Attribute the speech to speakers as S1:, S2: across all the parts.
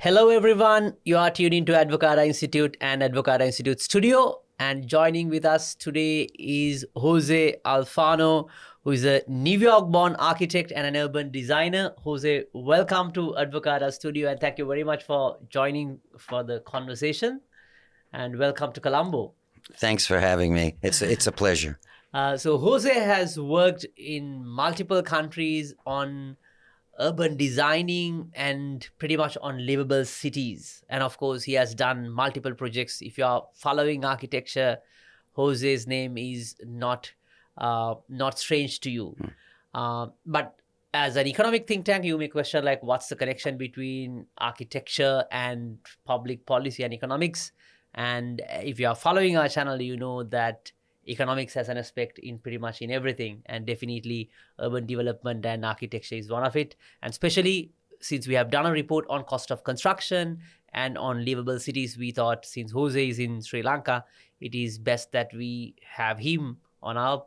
S1: Hello, everyone. You are tuned into Advocata Institute and Advocata Institute Studio. And joining with us today is Jose Alfano, who is a New York-born architect and an urban designer. Jose, welcome to Advocata Studio, and thank you very much for joining for the conversation. And welcome to Colombo.
S2: Thanks for having me. It's a pleasure.
S1: So Jose has worked in multiple countries on urban designing and pretty much on livable cities. And of course, he has done multiple projects. If you are following architecture, Jose's name is not strange to you. But as an economic think tank, you may question like, what's the connection between architecture and public policy and economics? And if you are following our channel, you know that economics has an aspect in pretty much in everything, and definitely urban development and architecture is one of it. And especially since we have done a report on cost of construction and on livable cities, we thought since Jose is in Sri Lanka, it is best that we have him on our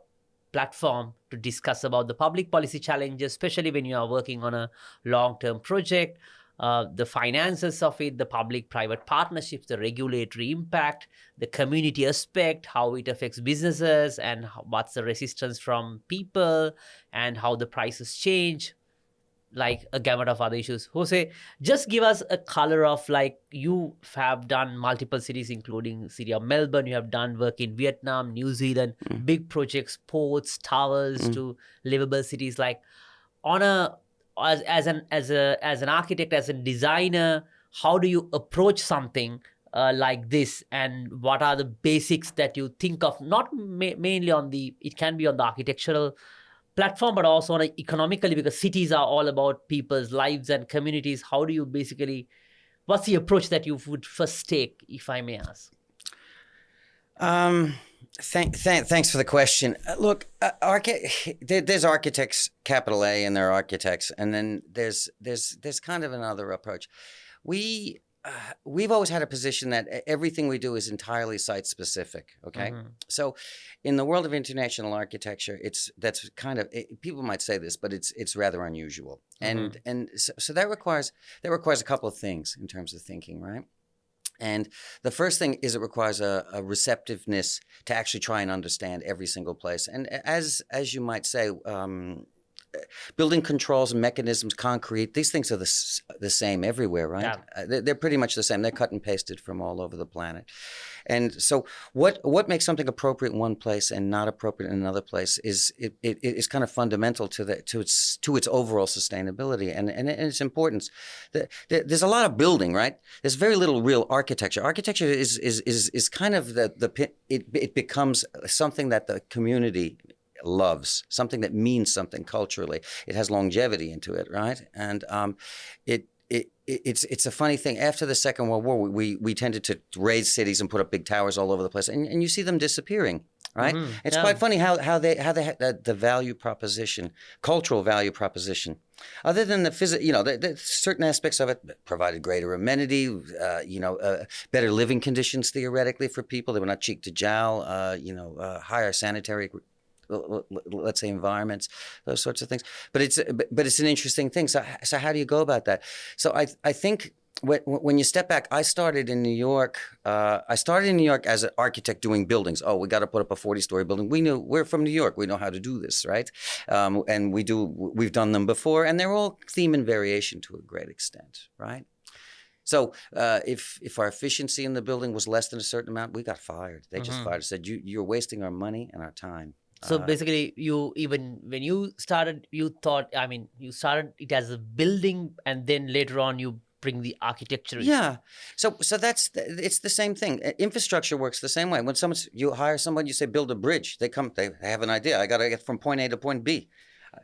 S1: platform to discuss about the public policy challenges, especially when you are working on a long-term project, the finances of it, the public-private partnerships, the regulatory impact, the community aspect, how it affects businesses, and what's the resistance from people, and how the prices change, like a gamut of other issues. Jose, just give us a color of like, you have done multiple cities, including city of Melbourne. You have done work in Vietnam, New Zealand, big projects, ports, towers to livable cities. Like on a as an architect, as a designer, how do you approach something like this, and what are the basics that you think of? Not mainly on it can be on the architectural platform, but also on economically, because cities are all about people's lives and communities. How do you basically, what's the approach that you would first take, if I may ask?
S2: Thanks for the question. Look, there's architects, capital A, and there are architects, and then there's kind of another approach. We've always had a position that everything we do is entirely site specific. Okay, so in the world of international architecture, people might say this, but it's rather unusual, and so that requires a couple of things in terms of thinking, right? And the first thing is it requires a receptiveness to actually try and understand every single place. And as you might say, building controls and mechanisms, concrete, these things are the same everywhere, right? Yeah. They're pretty much the same. They're cut and pasted from all over the planet. And so what makes something appropriate in one place and not appropriate in another place is kind of fundamental to its overall sustainability and its importance. There's a lot of building, right? There's very little real architecture. Architecture is kind of it becomes something that the community loves, something that means something culturally. It has longevity into it, right? And it's a funny thing. After the Second World War, we tended to raise cities and put up big towers all over the place, and you see them disappearing, right? It's quite funny how they the value proposition, cultural value proposition, other than the the certain aspects of it provided greater amenity, better living conditions theoretically for people. They were not cheek to jowl, higher sanitary, let's say, environments, those sorts of things. But it's an interesting thing. So how do you go about that? So I think when you step back, I started in New York. As an architect doing buildings. Oh, we got to put up a 40-story building. We're from New York. We know how to do this, right? And we've done them before, and they're all theme and variation to a great extent, right? So if our efficiency in the building was less than a certain amount, we got fired. They just fired us, said, you're wasting our money and our time.
S1: So basically, when you started, you started it as a building, and then later on you bring the architecture.
S2: Yeah. So it's the same thing. Infrastructure works the same way. When you hire someone, you say, build a bridge. They have an idea. I got to get from point A to point B.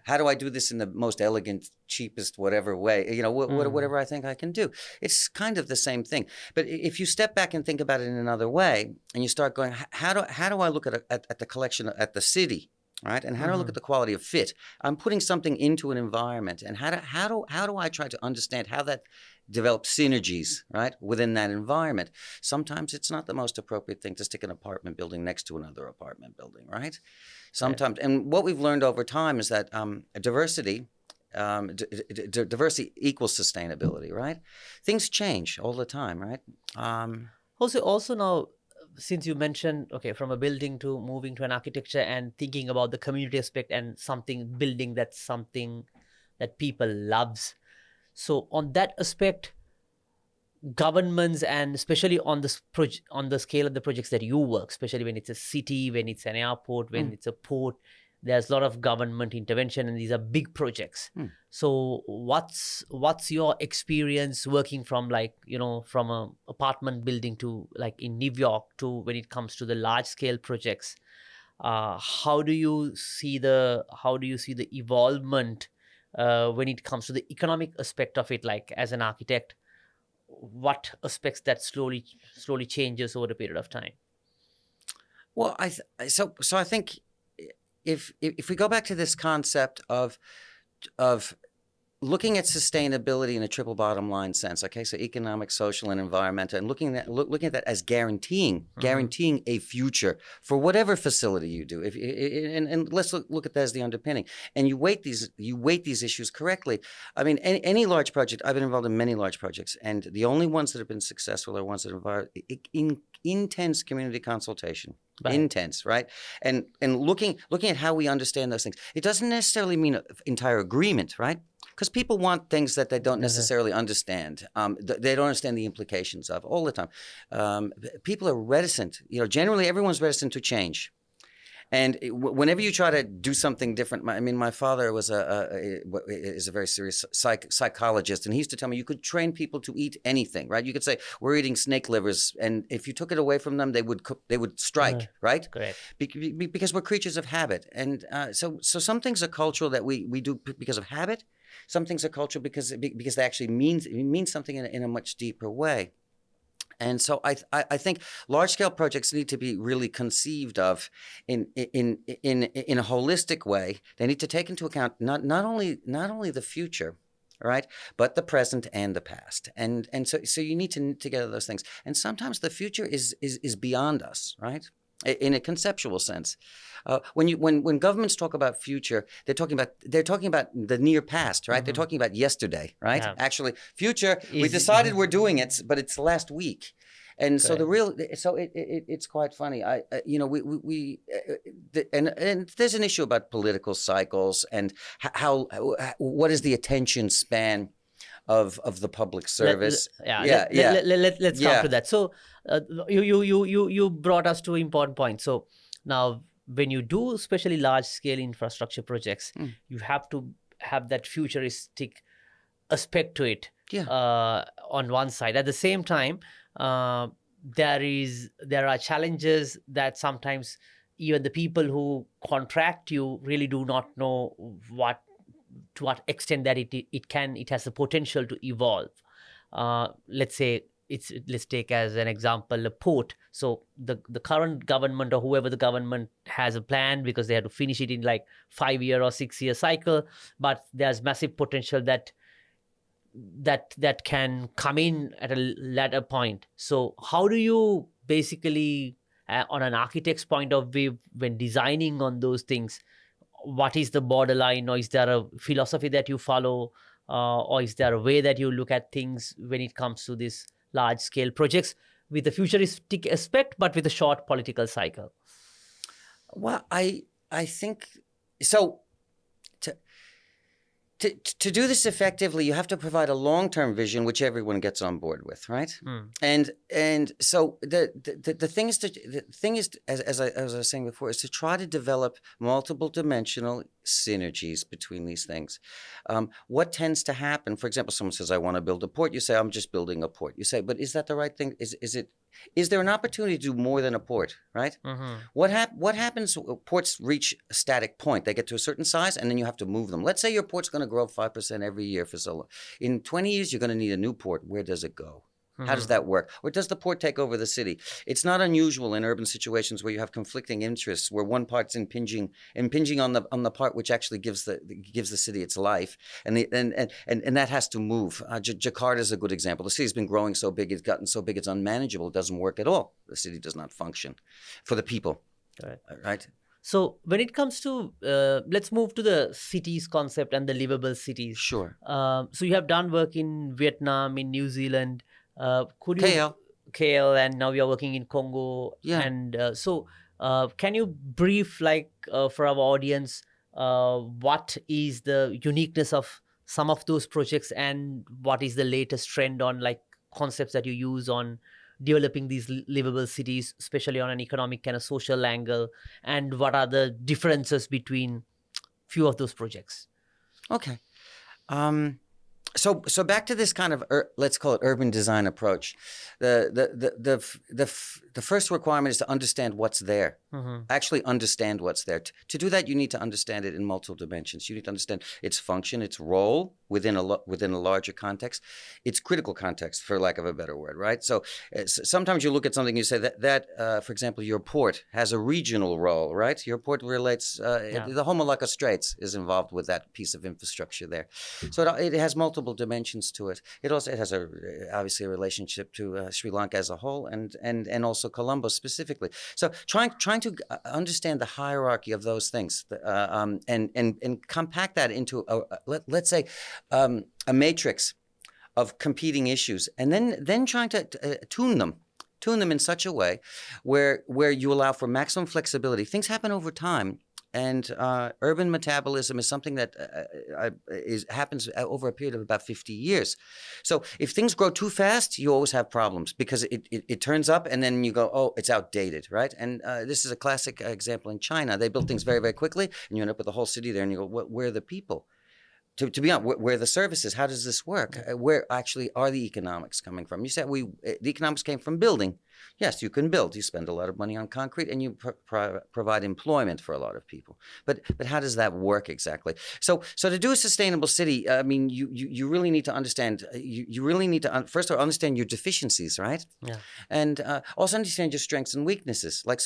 S2: How do I do this in the most elegant, cheapest, whatever way? Whatever I think I can do. It's kind of the same thing. But if you step back and think about it in another way, and you start going, how do I look at the collection, at the city, right? And how do I look at the quality of fit? I'm putting something into an environment, and how do I try to understand how that develop synergies, right, within that environment? Sometimes it's not the most appropriate thing to stick an apartment building next to another apartment building, right? Sometimes, and what we've learned over time is that diversity Diversity equals sustainability, right? Things change all the time, right?
S1: Also now, since you mentioned, okay, from a building to moving to an architecture and thinking about the community aspect and something building that's something that people loves. So on that aspect, governments, and especially on on the scale of the projects that you work, especially when it's a city, when it's an airport, when it's a port, there's a lot of government intervention, and these are big projects. So what's your experience working from, like, from a apartment building to, like, in New York, to when it comes to the large scale projects? How do you see the evolvement when it comes to the economic aspect of it? Like, as an architect, what aspects that slowly changes over a period of time?
S2: Well, so I think if we go back to this concept of looking at sustainability in a triple bottom line sense, okay, so economic, social, and environmental, and looking at that as guaranteeing a future for whatever facility you do. And let's look at that as the underpinning. And you weight these issues correctly. I mean, any large project. I've been involved in many large projects, and the only ones that have been successful are ones that involve intense community consultation. Right. Intense, right? And looking at how we understand those things. It doesn't necessarily mean entire agreement, right? Because people want things that they don't necessarily understand. They don't understand the implications of all the time. People are reticent. Generally everyone's reticent to change. And whenever you try to do something different, my father is a very serious psychologist, and he used to tell me you could train people to eat anything, right? You could say we're eating snake livers, and if you took it away from them, they would strike, right? Correct. Because we're creatures of habit, and so some things are cultural that we do because of habit. Some things are cultural because they actually mean something in a much deeper way. And so I think large-scale projects need to be really conceived of in a holistic way. They need to take into account not only the future, right, but the present and the past. And so you need to knit together those things. And sometimes the future is beyond us, right? In a conceptual sense. When governments talk about future, they're talking about the near past, right? They're talking about yesterday, right? Yeah. Actually, future, we decided we're doing it, but it's last week. And so it's quite funny. And there's an issue about political cycles and what is the attention span of the public service. Let's come to that.
S1: So you brought us to an important point. So now, when you do especially large scale infrastructure projects, you have to have that futuristic aspect to it. On one side, at the same time, there are challenges that sometimes even the people who contract you really do not know to what extent that it has the potential to evolve. Let's take as an example a port. So the current government, or whoever the government, has a plan because they have to finish it in like 5-year or 6-year cycle, but there's massive potential that can come in at a later point. So how do you basically, on an architect's point of view, when designing on those things, what is the borderline, or is there a philosophy that you follow, or is there a way that you look at things when it comes to these large scale projects with a futuristic aspect but with a short political cycle?
S2: Well, I think so. To do this effectively, you have to provide a long-term vision, which everyone gets on board with, right? And so the thing is, as I was saying before, is to try to develop multiple dimensional synergies between these things. What tends to happen? For example, someone says, "I want to build a port." You say, "I'm just building a port." You say, "But is that the right thing? Is there an opportunity to do more than a port, right?" What happens? Ports reach a static point. They get to a certain size, and then you have to move them. Let's say your port's going to grow 5% every year for so long. In 20 years, you're going to need a new port. Where does it go? How does that work? Or does the port take over the city? It's not unusual in urban situations where you have conflicting interests, where one part's impinging on the part which actually gives the city its life, and that has to move. Jakarta is a good example. The city's been growing so big, it's gotten so big, it's unmanageable. It doesn't work at all. The city does not function for the people, right?
S1: So when it comes to, let's move to the cities concept and the livable cities.
S2: Sure.
S1: So you have done work in Vietnam, in New Zealand. Could you
S2: KL.
S1: KL, and now you're working in Congo.
S2: Yeah.
S1: And can you brief, like, for our audience, what is the uniqueness of some of those projects, and what is the latest trend on, like, concepts that you use on developing these livable cities, especially on an economic kind of social angle, and what are the differences between few of those projects?
S2: Okay. So back to this kind of let's call it urban design approach. The first requirement is to understand what's there. Actually understand what's there. To do that, you need to understand it in multiple dimensions. You need to understand its function, its role within a larger context, its critical context, for lack of a better word, right? So sometimes you look at something, you say that for example, your port has a regional role, right? Your port relates. The whole Malacca Straits is involved with that piece of infrastructure there, so it has multiple dimensions to it. It has obviously a relationship to Sri Lanka as a whole, and also Colombo specifically. So trying to understand the hierarchy of those things, and compact that into let's say a matrix of competing issues, and then trying to tune them in such a way where you allow for maximum flexibility. Things happen over time. And urban metabolism is something that happens over a period of about 50 years. So if things grow too fast, you always have problems because it turns up and then you go, oh, it's outdated, right? And this is a classic example in China. They build things very, very quickly, and you end up with a whole city there, and you go, where are the people? To be honest, where are the services? How does this work? Where actually are the economics coming from? You said the economics came from building. Yes, you can build. You spend a lot of money on concrete, and you provide employment for a lot of people. But how does that work exactly? So to do a sustainable city, I mean, you really need to understand. You really need to first of all understand your deficiencies, right?
S1: Yeah.
S2: And also understand your strengths and weaknesses. Like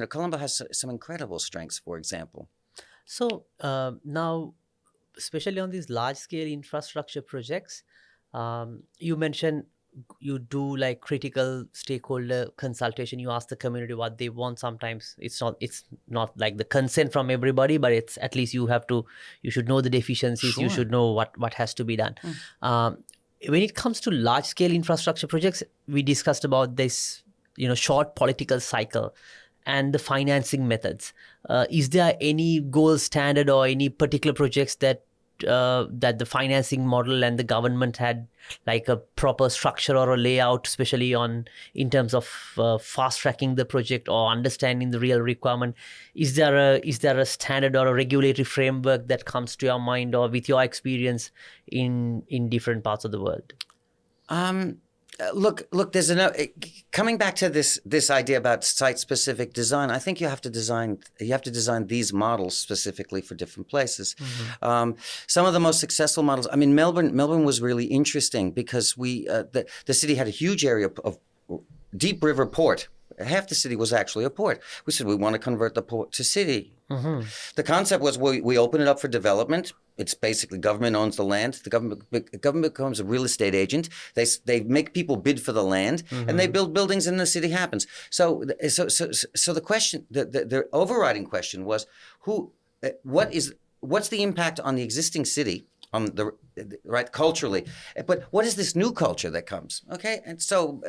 S2: Colombo has some incredible strengths, for example.
S1: So now, especially on these large scale infrastructure projects, you mentioned you do like critical stakeholder consultation. You ask the community what they want. Sometimes it's not like the consent from everybody, but it's at least you should know the deficiencies.
S2: Sure.
S1: You should know what has to be done. When it comes to large scale infrastructure projects, we discussed about this short political cycle and the financing methods. Is there any gold standard or any particular projects that the financing model and the government had like a proper structure or a layout, especially in terms of fast tracking the project or understanding the real requirement? Is there a standard or a regulatory framework that comes to your mind, or with your experience in different parts of the world?
S2: Look. There's coming back to this idea about site-specific design. I think you have to design these models specifically for different places. Some of the most successful models. I mean, Melbourne was really interesting because the city had a huge area of deep river port. Half the city was actually a port. We said we want to convert the port to city. The concept was we open it up for development. It's basically government owns the land. The government becomes a real estate agent. They make people bid for the land, and they build buildings, and the city happens. So the question, the overriding question was what's the impact on the existing city, on the right culturally, but what is this new culture that comes? Okay, and so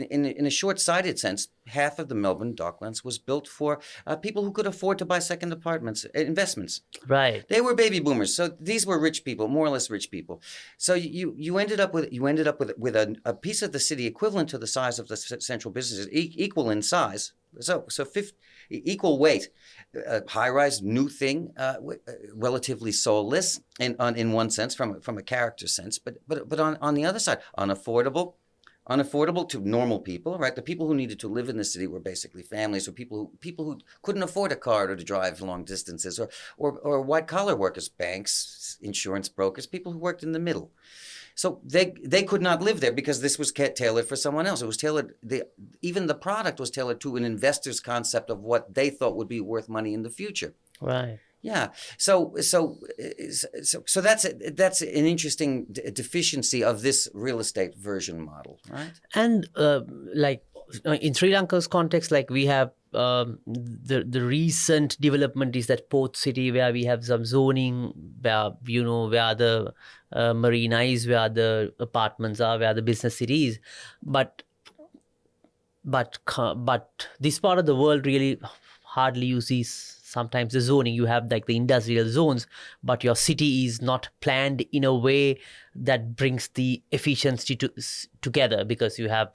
S2: in a short-sighted sense, half of the Melbourne Docklands was built for people who could afford to buy second apartments, investments.
S1: Right.
S2: They were baby boomers, so these were rich people, more or less rich people. So you ended up with a piece of the city equivalent to the size of the central businesses, equal in size. So equal weight, high-rise, new thing, relatively soulless in one sense, from a character sense, but on the other side, unaffordable to normal people, right? The people who needed to live in the city were basically families, or people who couldn't afford a car to drive long distances, or white-collar workers, banks, insurance brokers, people who worked in the middle. So they could not live there because this was tailored for someone else. It was tailored. Even the product was tailored to an investor's concept of what they thought would be worth money in the future.
S1: Right.
S2: Yeah. So that's an interesting deficiency of this real estate version model, right?
S1: And like in Sri Lanka's context, like we have the recent development is that port city where we have some zoning, where where the marina is, where the apartments are, where the business city is, but but this part of the world really hardly uses sometimes the zoning. You have like the industrial zones, but your city is not planned in a way that brings the efficiency together, because you have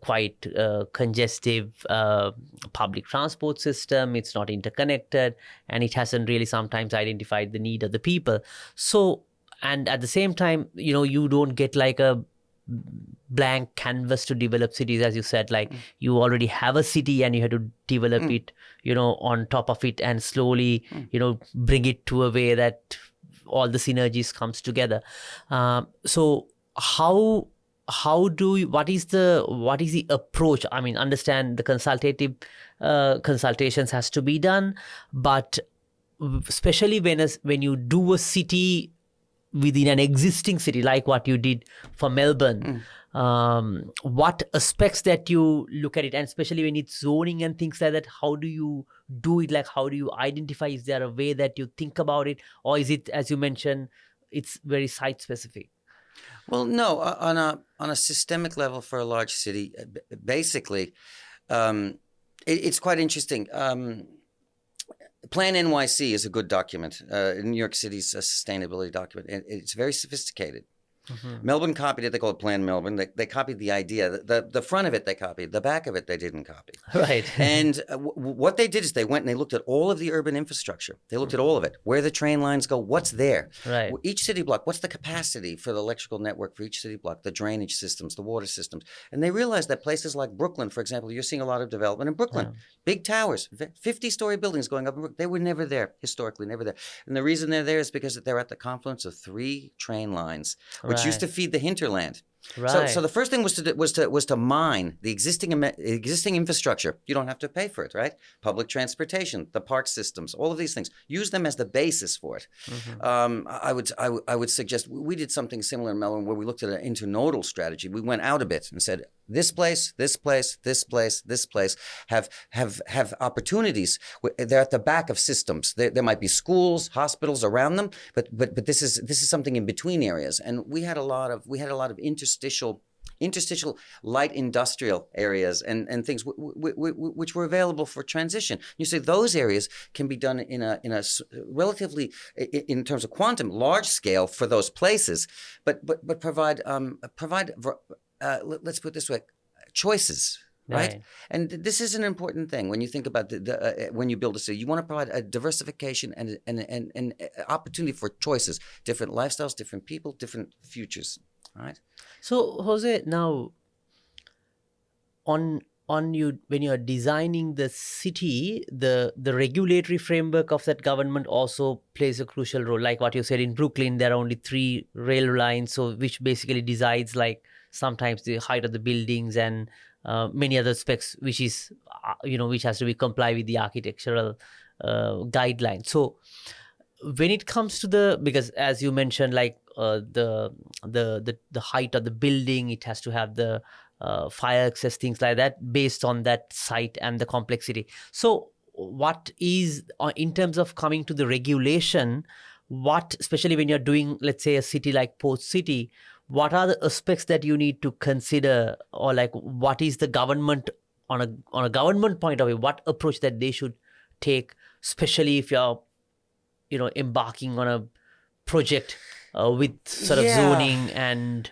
S1: quite congestive public transport system. It's not interconnected, and it hasn't really sometimes identified the need of the people. So, and at the same time, you don't get like a blank canvas to develop cities, as you said. Like, you already have a city and you have to develop it, on top of it, and slowly, bring it to a way that all the synergies comes together. So how do you, what is the approach? I mean, understand the consultative consultations has to be done, but especially when you do a city within an existing city, like what you did for Melbourne, what aspects that you look at it, and especially when it's zoning and things like that, how do you do it? Like, how do you identify? Is there a way that you think about it, or is it, as you mentioned, it's very site specific?
S2: Well, no, on a systemic level for a large city, basically, it's quite interesting. Plan NYC is a good document. New York City's a sustainability document. It's very sophisticated. Melbourne copied it. They call it Plan Melbourne. They copied the idea. The front of it they copied. The back of it they didn't copy.
S1: Right.
S2: And what they did is they went and they looked at all of the urban infrastructure. They looked at all of it. Where the train lines go, what's there?
S1: Right.
S2: Each city block, what's the capacity for the electrical network for each city block, the drainage systems, the water systems. And they realized that places like Brooklyn, for example, you're seeing a lot of development in Brooklyn. Yeah. Big towers, 50-story buildings going up in Brooklyn. They were never there, historically, never there. And the reason they're there is because they're at the confluence of 3 train lines, which used to feed the hinterland. Right. So the first thing was to mine the existing infrastructure. You don't have to pay for it, right? Public transportation, the park systems, all of these things. Use them as the basis for it. I would suggest we did something similar in Melbourne where we looked at an internodal strategy. We went out a bit and said, this place, this place, this place, this place have opportunities. They're at the back of systems. There might be schools, hospitals around them, but this is something in between areas. And we had a lot of interstitial light industrial areas and things which were available for transition. You say those areas can be done in a relatively, in terms of quantum, large scale for those places, but provide let's put it this way, choices. Right? And this is an important thing when you think about when you build a city. You want to provide a diversification and an opportunity for choices, different lifestyles, different people, different futures. Right.
S1: So, Jose, now when you're designing the city, the regulatory framework of that government also plays a crucial role. Like what you said, in Brooklyn, there are only 3 rail lines, so which basically decides like sometimes the height of the buildings and many other specs, which is which has to be comply with the architectural guidelines. So when it comes to because as you mentioned, like the height of the building, it has to have the fire access, things like that, based on that site and the complexity. So what is, in terms of coming to the regulation, what, especially when you're doing, let's say, a city like Port City, what are the aspects that you need to consider, or like what is the government on a government point of view, what approach that they should take, especially if you're embarking on a project with sort of zoning and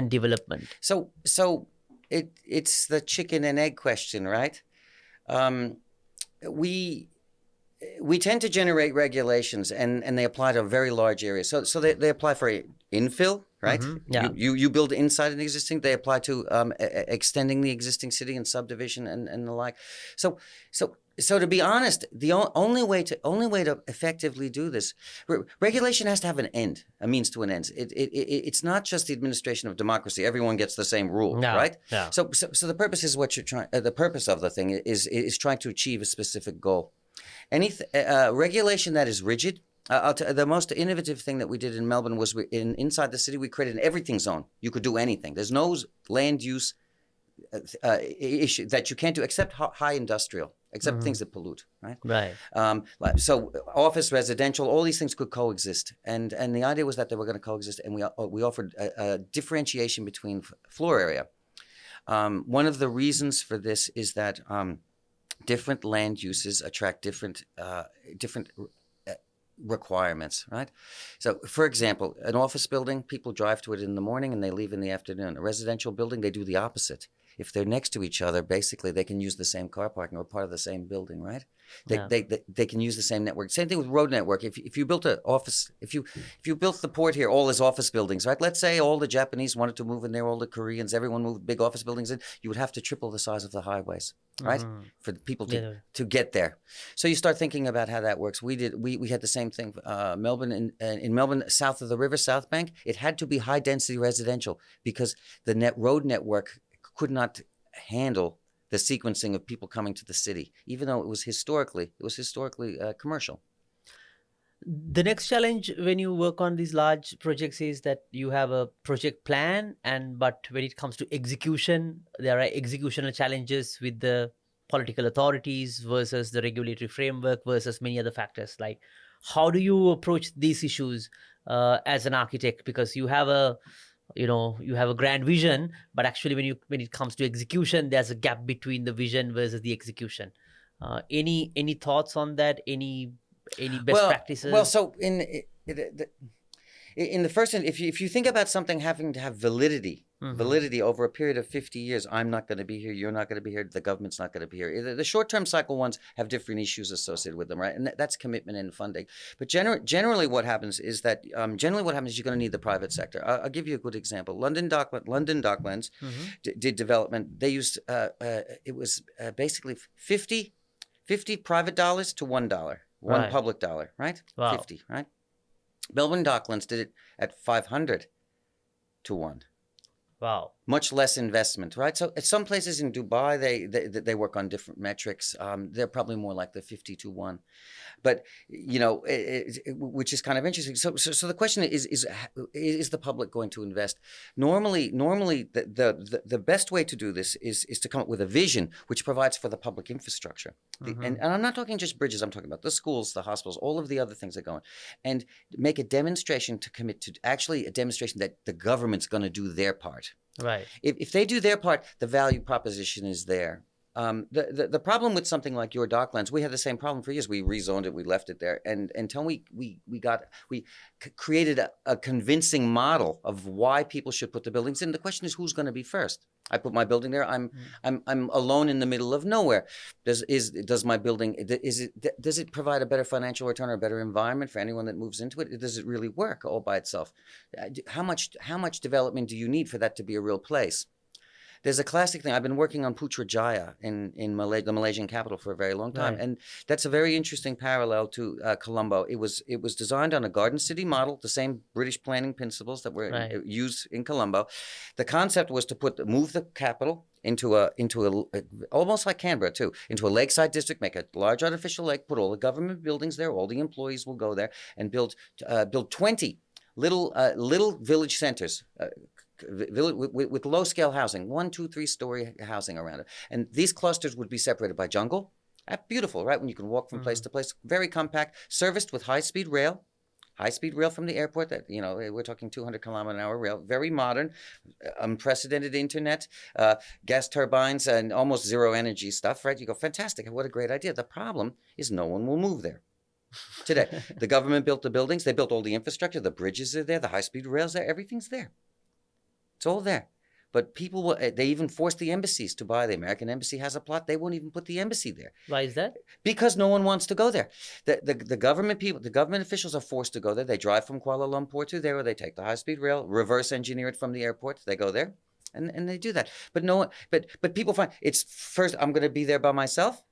S1: development.
S2: So it's the chicken and egg question, right? We tend to generate regulations and they apply to very large areas. So they apply for infill, right?
S1: Yeah.
S2: You build inside an existing. They apply to extending the existing city and subdivision and the like. So to be honest, the only way to effectively do this, regulation has to have an end, a means to an end. It's not just the administration of democracy. Everyone gets the same rule, right?
S1: Yeah.
S2: So the purpose is what you're trying. The purpose of the thing is trying to achieve a specific goal. Any regulation that is rigid. The most innovative thing that we did in Melbourne was inside the city we created an everything zone. You could do anything. There's no land use issue that you can't do except high industrial, except things that pollute, right?
S1: Right.
S2: So office, residential, all these things could coexist, and the idea was that they were going to coexist, and we offered a differentiation between floor area. One of the reasons for this is that different land uses attract different requirements, right? So, for example, an office building, people drive to it in the morning and they leave in the afternoon. A residential building, they do the opposite. If they're next to each other, basically they can use the same car parking or part of the same building, right? They can use the same network. Same thing with road network. If you built an office, if you built the port here, all as office buildings, right? Let's say all the Japanese wanted to move in there, all the Koreans, everyone moved big office buildings in. You would have to triple the size of the highways, right? For the people to get there. So you start thinking about how that works. We had the same thing. Melbourne in Melbourne, south of the river, South Bank, it had to be high density residential because the road network could not handle the sequencing of people coming to the city, even though it was historically commercial.
S1: The next challenge when you work on these large projects is that you have a project plan, but when it comes to execution, there are executional challenges with the political authorities versus the regulatory framework versus many other factors. Like, how do you approach these issues as an architect? Because you have a grand vision, but actually when it comes to execution, there's a gap between the vision versus the execution. Any thoughts on that? Any best practices?
S2: Well, so in the first, if you think about something having to have validity over a period of 50 years, I'm not going to be here, you're not going to be here, the government's not going to be here. The short-term cycle ones have different issues associated with them, right? And that's commitment and funding. But generally what happens is that you're going to need the private sector. I'll give you a good example. London Docklands did development. They used, it was basically 50 private dollars to $1. One public dollar, right?
S1: Wow.
S2: 50, right? Melbourne Docklands did it at 500 to 1.
S1: Wow.
S2: Much less investment, right? So at some places in Dubai, they work on different metrics. They're probably more like the 50 to 1. But, which is kind of interesting. So the question is the public going to invest? Normally the best way to do this is to come up with a vision which provides for the public infrastructure. And I'm not talking just bridges. I'm talking about the schools, the hospitals, all of the other things that go on. And make a demonstration to commit to actually a demonstration that the government's going to do their part.
S1: Right.
S2: If they do their part, the value proposition is there. The problem with something like your Docklands, we had the same problem for years. We rezoned it, we left it there, and until we created a convincing model of why people should put the buildings in. The question is, who's going to be first? I put my building there. I'm alone in the middle of nowhere. Does my building does it provide a better financial return or a better environment for anyone that moves into it? Does it really work all by itself? How much development do you need for that to be a real place? There's a classic thing. I've been working on Putrajaya in the Malaysian capital for a very long time, and that's a very interesting parallel to Colombo. It was designed on a garden city model, the same British planning principles that were used in Colombo. The concept was to move the capital into a almost like Canberra too, into a lakeside district, make a large artificial lake, put all the government buildings there, all the employees will go there, and build 20 little village centers. With low-scale housing, 1, 2, 3-story housing around it. And these clusters would be separated by jungle. Beautiful, right? When you can walk from place to place. Very compact, serviced with high-speed rail from the airport. That we're talking 200-kilometer-an-hour rail. Very modern, unprecedented internet, gas turbines, and almost zero energy stuff, right? You go, fantastic, what a great idea. The problem is no one will move there. Today, the government built the buildings. They built all the infrastructure. The bridges are there. The high-speed rails there. Everything's there. It's all there. But they even forced the embassies to buy. The American embassy has a plot. They won't even put the embassy there.
S1: Why is that?
S2: Because no one wants to go there. The government officials are forced to go there. They drive from Kuala Lumpur to there, or they take the high-speed rail, reverse engineer it from the airport. They go there. And they do that, but people find it's first. I'm going to be there by myself.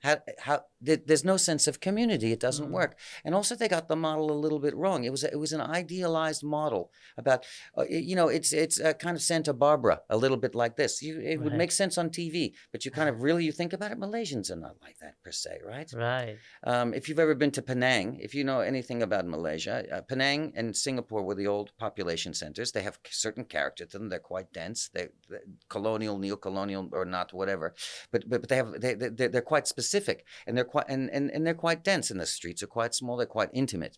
S2: There's no sense of community. It doesn't work. And also, they got the model a little bit wrong. It was an idealized model about, it's a kind of Santa Barbara, a little bit like this. It would make sense on TV, but you kind of you think about it. Malaysians are not like that per se, right?
S1: Right.
S2: If you've ever been to Penang, if you know anything about Malaysia, Penang and Singapore were the old population centers. They have certain character to them. They're quite dense. colonial, neo-colonial, or not, whatever. But they're quite specific, and they're quite dense, and the streets are quite small. They're quite intimate.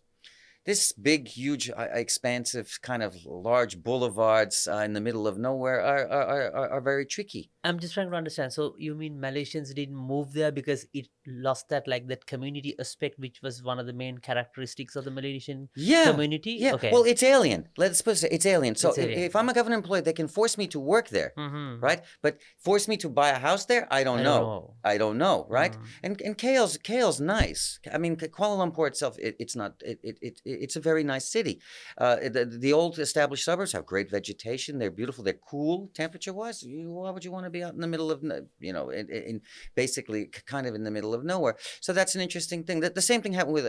S2: This big, huge, expansive kind of large boulevards in the middle of nowhere are very tricky.
S1: I'm just trying to understand. So you mean Malaysians didn't move there because it lost that community aspect, which was one of the main characteristics of the Malaysian community?
S2: Yeah.
S1: Okay.
S2: Well, it's alien. Let's put it, it's alien. So
S1: It's alien.
S2: if I'm a government employee, they can force me to work there, right? But force me to buy a house there, I don't know. I don't know, right? And KL's nice. I mean, Kuala Lumpur itself, it's a very nice city. The old established suburbs have great vegetation. They're beautiful. They're cool temperature-wise. Why would you want to be out in the middle of, in basically kind of in the middle of nowhere? So that's an interesting thing. The same thing happened with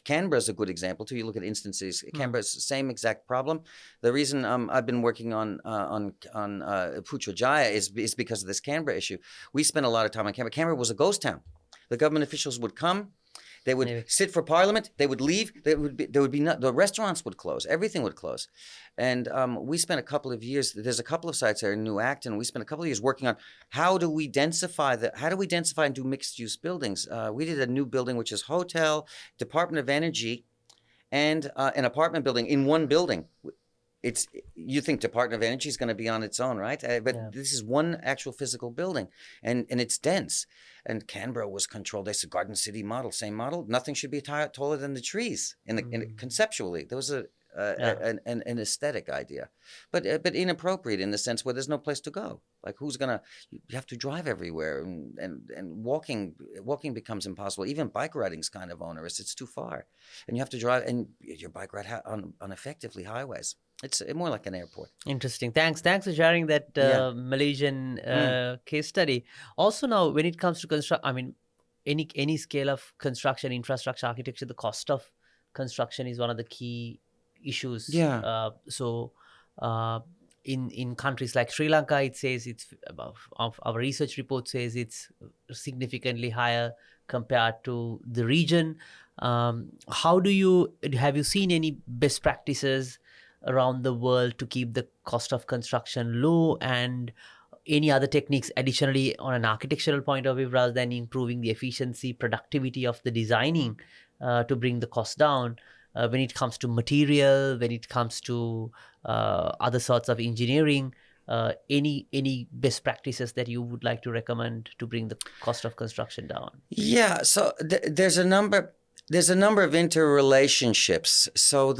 S2: Canberra's a good example too. You look at instances. Canberra's the same exact problem. The reason I've been working on Putrajaya is because of this Canberra issue. We spent a lot of time on Canberra. Canberra was a ghost town. The government officials would come. They would sit for Parliament. They would leave. There would be the restaurants would close. Everything would close, and we spent a couple of years. There's a couple of sites there in New Acton. We spent a couple of years working on how do we densify and do mixed use buildings. We did a new building which is hotel, Department of Energy, and an apartment building in one building. You think Department of Energy is going to be on its own, right? But this is one actual physical building, and it's dense. And Canberra was controlled. They said Garden City model, same model. Nothing should be taller than the trees. Conceptually, there was an aesthetic idea, but inappropriate in the sense where there's no place to go. Like you have to drive everywhere, and walking becomes impossible. Even bike riding's kind of onerous. It's too far, and you have to drive, and your bike ride on effectively highways. It's more like an airport.
S1: Interesting. Thanks for sharing that Malaysian case study. Also, now when it comes to construct, I mean, any scale of construction, infrastructure, architecture, the cost of construction is one of the key issues. In countries like Sri Lanka, it says it's about, our research report says it's significantly higher compared to the region. Have you seen any best practices around the world to keep the cost of construction low, and any other techniques additionally on an architectural point of view, rather than improving the efficiency, productivity of the designing to bring the cost down? When it comes to material, when it comes to other sorts of engineering, any best practices that you would like to recommend to bring the cost of construction down? Yeah,
S2: so there's a number of interrelationships. So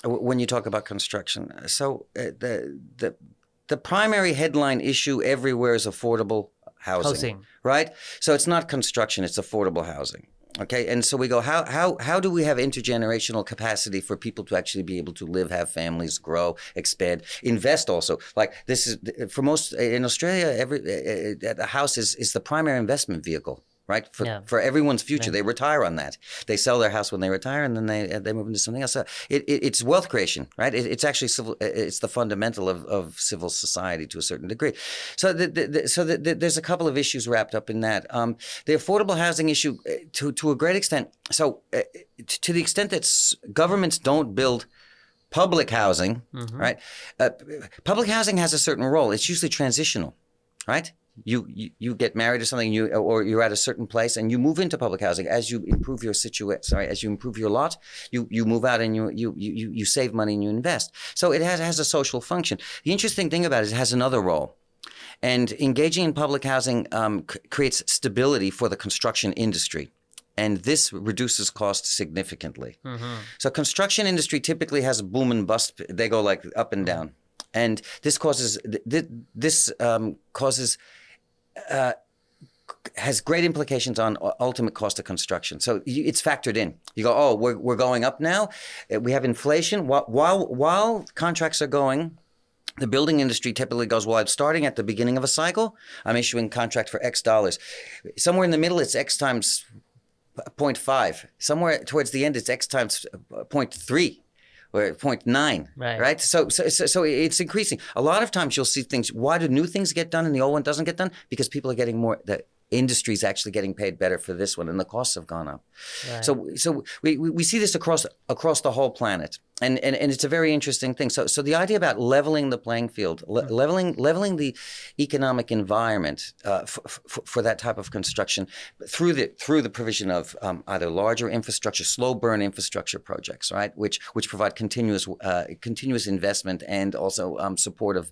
S2: when you talk about construction, so the primary headline issue everywhere is affordable housing, right? So it's not construction; it's affordable housing. Okay, and so we go, how do we have intergenerational capacity for people to actually be able to live, have families, grow, expand, invest also? Like this is, for most, in Australia, a house is the primary investment vehicle, right? For everyone's future. They retire on that. They sell their house when they retire, and then they move into something else. So it's wealth creation, right? It's actually it's the fundamental of civil society to a certain degree. So there's a couple of issues wrapped up in that. The affordable housing issue, to a great extent. So to the extent that governments don't build public housing, right? Public housing has a certain role. It's usually transitional, right? You get married or something, or you're at a certain place, and you move into public housing as you improve your as you improve your lot, you move out, and you save money and you invest. So it has a social function. The interesting thing about it is it has another role, and engaging in public housing creates stability for the construction industry. And this reduces costs significantly. So construction industry typically has a boom and bust. They go like up and down. And this has great implications on ultimate cost of construction. So it's factored in. You go, oh, we're going up now. We have inflation. While contracts are going, the building industry typically goes, well, I'm starting at the beginning of a cycle. I'm issuing contract for X dollars. Somewhere in the middle, it's X times 0.5. Somewhere towards the end, it's X times 0.3. Or 0.9, right? So it's increasing. A lot of times you'll see things. Why do new things get done and the old one doesn't get done? Because people are getting more. The industry's actually getting paid better for this one, and the costs have gone up. Right. So we see this across the whole planet. And it's a very interesting thing. So the idea about leveling the playing field, leveling the economic environment for that type of construction through the provision of either larger infrastructure, slow burn infrastructure projects, right, which provide continuous investment and also support of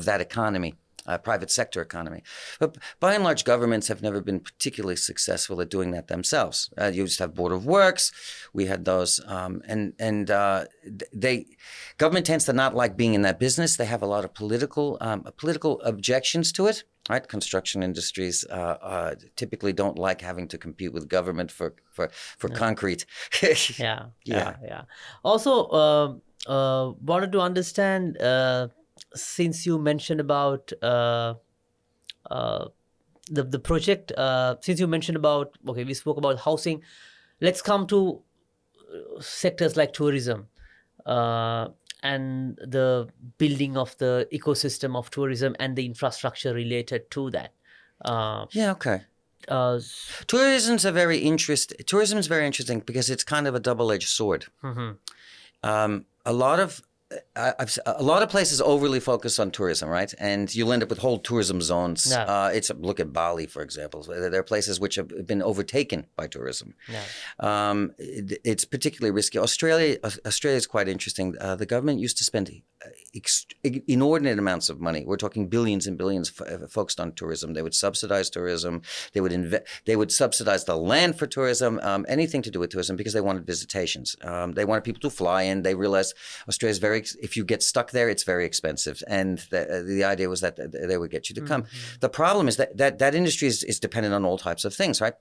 S2: that economy. Private sector economy. But by and large, governments have never been particularly successful at doing that themselves. You just have Board of Works. We had those. Government tends to not like being in that business. They have a lot of political objections to it. Right, construction industries typically don't like having to compete with government for concrete.
S1: Yeah. Also, wanted to understand. Since you mentioned about the project, since you mentioned about, okay, we spoke about housing, let's come to sectors like tourism and the building of the ecosystem of tourism and the infrastructure related to that.
S2: Okay. Tourism is very interesting because it's kind of a double-edged sword. Mm-hmm. A lot of places overly focus on tourism, right? And you'll end up with whole tourism zones.
S1: Yeah.
S2: Look at Bali, for example. There are places which have been overtaken by tourism.
S1: Yeah.
S2: It's particularly risky. Australia is quite interesting. The government used to spend inordinate amounts of money. We're talking billions and billions focused on tourism. They would subsidize tourism. They would subsidize the land for tourism, anything to do with tourism, because they wanted visitations. They wanted people to fly in. They realized Australia is if you get stuck there, it's very expensive. And the idea was that they would get you to come. Mm-hmm. The problem is that industry is dependent on all types of things, right?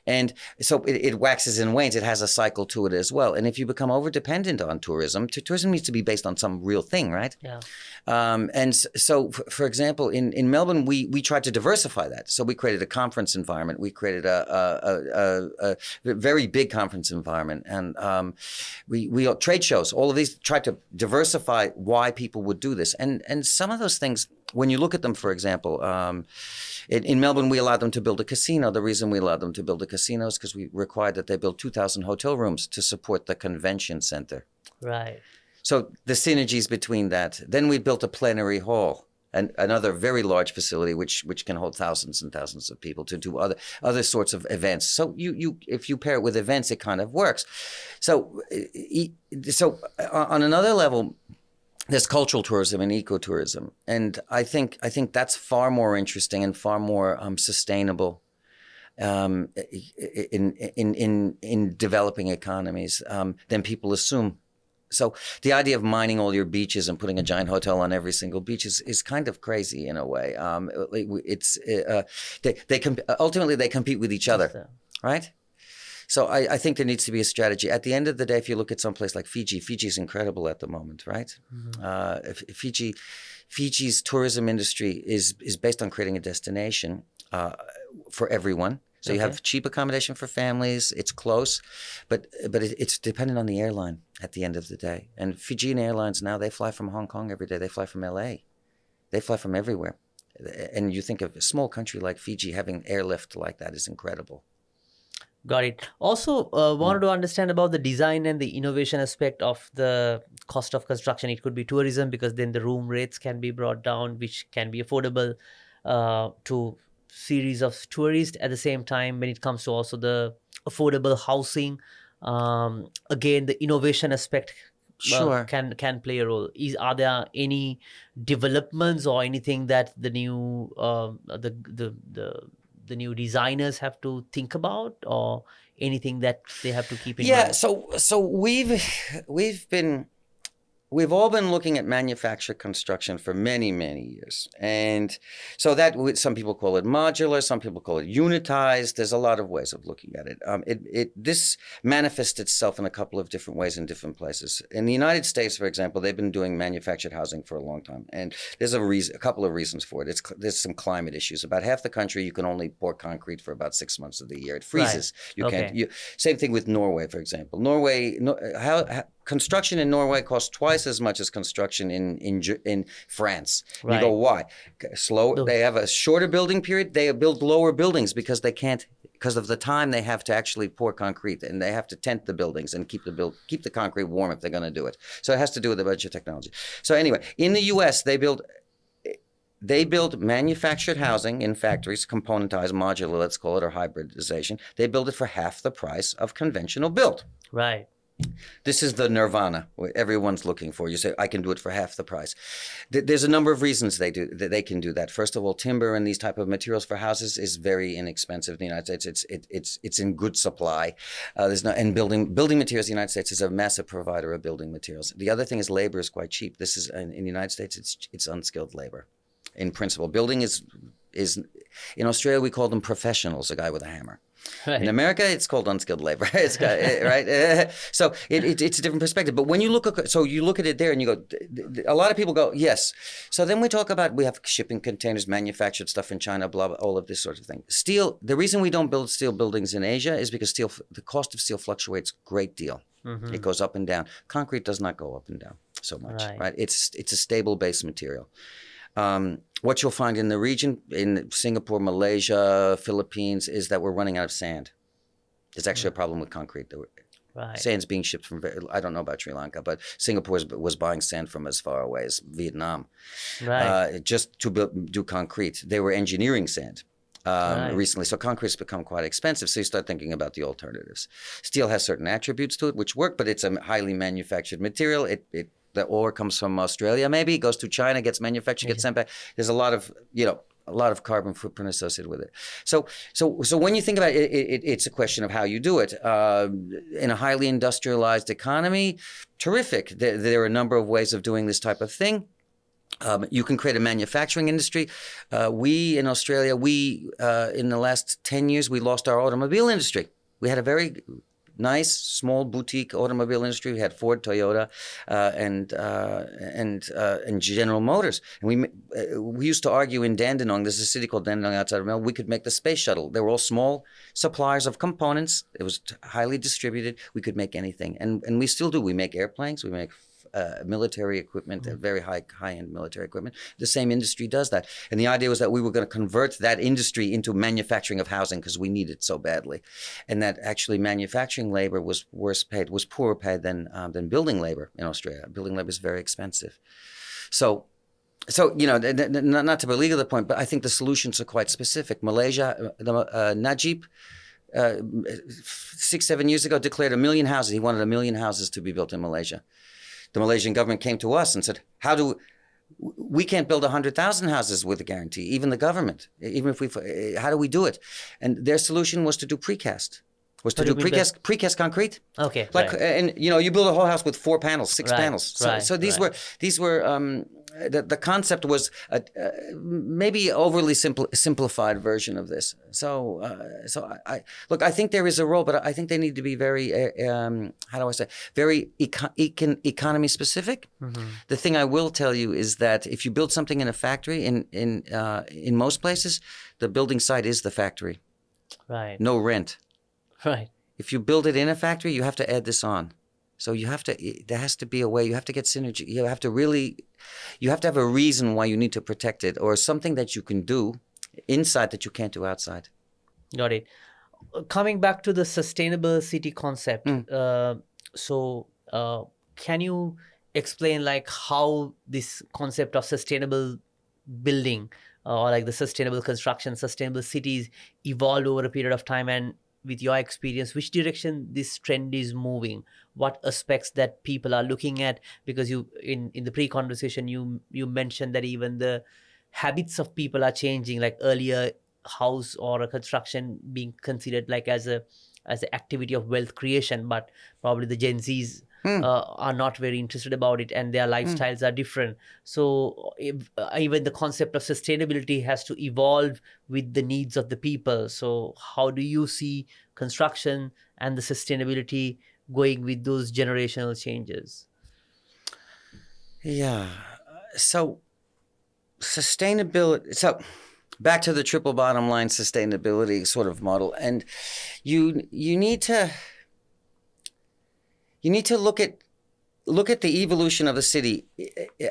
S2: And so it waxes and wanes. It has a cycle to it as well. And if you become over-dependent on tourism needs to be based on some real thing, right?
S1: Yeah.
S2: And so, for example, in Melbourne, we tried to diversify that. So we created a conference environment. We created a very big conference environment. And we trade shows, all of these, tried to diversify why people would do this. And some of those things, when you look at them, for example, in Melbourne, we allowed them to build a casino. The reason we allowed them to build a casino is because we required that they build 2,000 hotel rooms to support the convention center.
S1: Right.
S2: So the synergies between that. Then we built a plenary hall, and another very large facility which can hold thousands and thousands of people to do other sorts of events. So if you pair it with events, it kind of works. So on another level, there's cultural tourism and ecotourism, and I think that's far more interesting and far more sustainable in developing economies than people assume. So the idea of mining all your beaches and putting a giant hotel on every single beach is kind of crazy in a way. Ultimately they compete with each other, right? So I think there needs to be a strategy. At the end of the day, if you look at some place like Fiji is incredible at the moment, right? Mm-hmm. Fiji's tourism industry is based on creating a destination for everyone. So you have cheap accommodation for families. It's close, but it's dependent on the airline at the end of the day. And Fijian Airlines now, they fly from Hong Kong every day. They fly from LA. They fly from everywhere. And you think of a small country like Fiji having airlift like that is incredible.
S1: Got it. Also, wanted to understand about the design and the innovation aspect of the cost of construction. It could be tourism, because then the room rates can be brought down, which can be affordable to series of tourists. At the same time, when it comes to also the affordable housing, again, the innovation aspect can play a role. Are there any developments or anything that the new the new designers have to think about, or anything that they have to keep in mind?
S2: Yeah, so we've all been looking at manufactured construction for many, many years. And so that some people call it modular, some people call it unitized. There's a lot of ways of looking at it. This manifests itself in a couple of different ways in different places. In the United States, for example, they've been doing manufactured housing for a long time. And there's a couple of reasons for it. There's some climate issues. About half the country, you can only pour concrete for about 6 months of the year. It freezes. Right. Same thing with Norway, for example. Construction in Norway costs twice as much as construction in France. Right. You go, why? Slow. They have a shorter building period. They build lower buildings because they can't because of the time they have to actually pour concrete, and they have to tent the buildings and keep the concrete warm if they're going to do it. So it has to do with a bunch of technology. So anyway, in the U.S., they build manufactured housing in factories, componentized, modular, let's call it, or hybridization. They build it for half the price of conventional build.
S1: Right.
S2: This is the nirvana everyone's looking for. You say, I can do it for half the price. There's a number of reasons they can do that. First of all, timber and these type of materials for houses is very inexpensive in the United States. It's in good supply. And building materials in the United States is a massive provider of building materials. The other thing is labor is quite cheap. This is in the United States, it's unskilled labor. In principle, building is in Australia we call them professionals, a guy with a hammer. Right. In America, it's called unskilled labor. It's got, right. So it's a different perspective. But when you look at it there, and you go, a lot of people go, yes. So then we talk about, we have shipping containers, manufactured stuff in China, blah, blah, all of this sort of thing. Steel. The reason we don't build steel buildings in Asia is because the cost of steel fluctuates a great deal. Mm-hmm. It goes up and down. Concrete does not go up and down so much. Right. It's a stable base material. What you'll find in the region, in Singapore, Malaysia, Philippines, is that we're running out of sand. There's actually a problem with concrete. Sand's being shipped from, I don't know about Sri Lanka, but Singapore was buying sand from as far away as Vietnam. Just to do concrete. They were engineering sand recently. So concrete's become quite expensive. So you start thinking about the alternatives. Steel has certain attributes to it which work, but it's a highly manufactured material. The ore comes from Australia, maybe, goes to China, gets manufactured, gets sent back. There's a lot of carbon footprint associated with it. So when you think about it, it's a question of how you do it. In a highly industrialized economy, terrific. There are a number of ways of doing this type of thing. You can create a manufacturing industry. We in Australia, in the last 10 years, we lost our automobile industry. We had a very nice, small boutique automobile industry. We had Ford, Toyota, and General Motors. And we used to argue in Dandenong, there's a city called Dandenong outside of Melbourne, we could make the space shuttle. They were all small suppliers of components. It was highly distributed. We could make anything. And we still do. We make airplanes. We make military equipment, very high-end military equipment. The same industry does that. And the idea was that we were going to convert that industry into manufacturing of housing because we need it so badly. And that actually manufacturing labor was poorer paid than building labor in Australia. Building labor is very expensive. So not to belittle the point, but I think the solutions are quite specific. Malaysia, Najib, 6-7 years ago declared 1 million houses. He wanted 1 million houses to be built in Malaysia. The Malaysian government came to us and said, we can't build 100,000 houses with a guarantee, even the government, how do we do it? And their solution was to do precast. Precast concrete. Okay. And you build a whole house with 4 panels, 6 panels. So these were the concept was maybe overly simplified version of this. So I think there is a role, but I think they need to be very very economy specific. Mm-hmm. The thing I will tell you is that if you build something in a factory, in most places, the building site is the factory. Right. No rent. Right. If you build it in a factory, you have to add this on. So there has to be a way, you have to get synergy. You have to have a reason why you need to protect it, or something that you can do inside that you can't do outside.
S1: Got it. Coming back to the sustainable city concept. Can you explain how this concept of sustainable building or the sustainable construction, sustainable cities evolved over a period of time, and with your experience, which direction this trend is moving? What aspects that people are looking at? Because you in the pre-conversation you mentioned that even the habits of people are changing. Like earlier, house or a construction being considered as an activity of wealth creation, but probably the Gen Zs are not very interested about it, and their lifestyles are different. So even the concept of sustainability has to evolve with the needs of the people. So how do you see construction and the sustainability going with those generational changes?
S2: Yeah. So sustainability. So back to the triple bottom line sustainability sort of model, and you need to look at the evolution of the city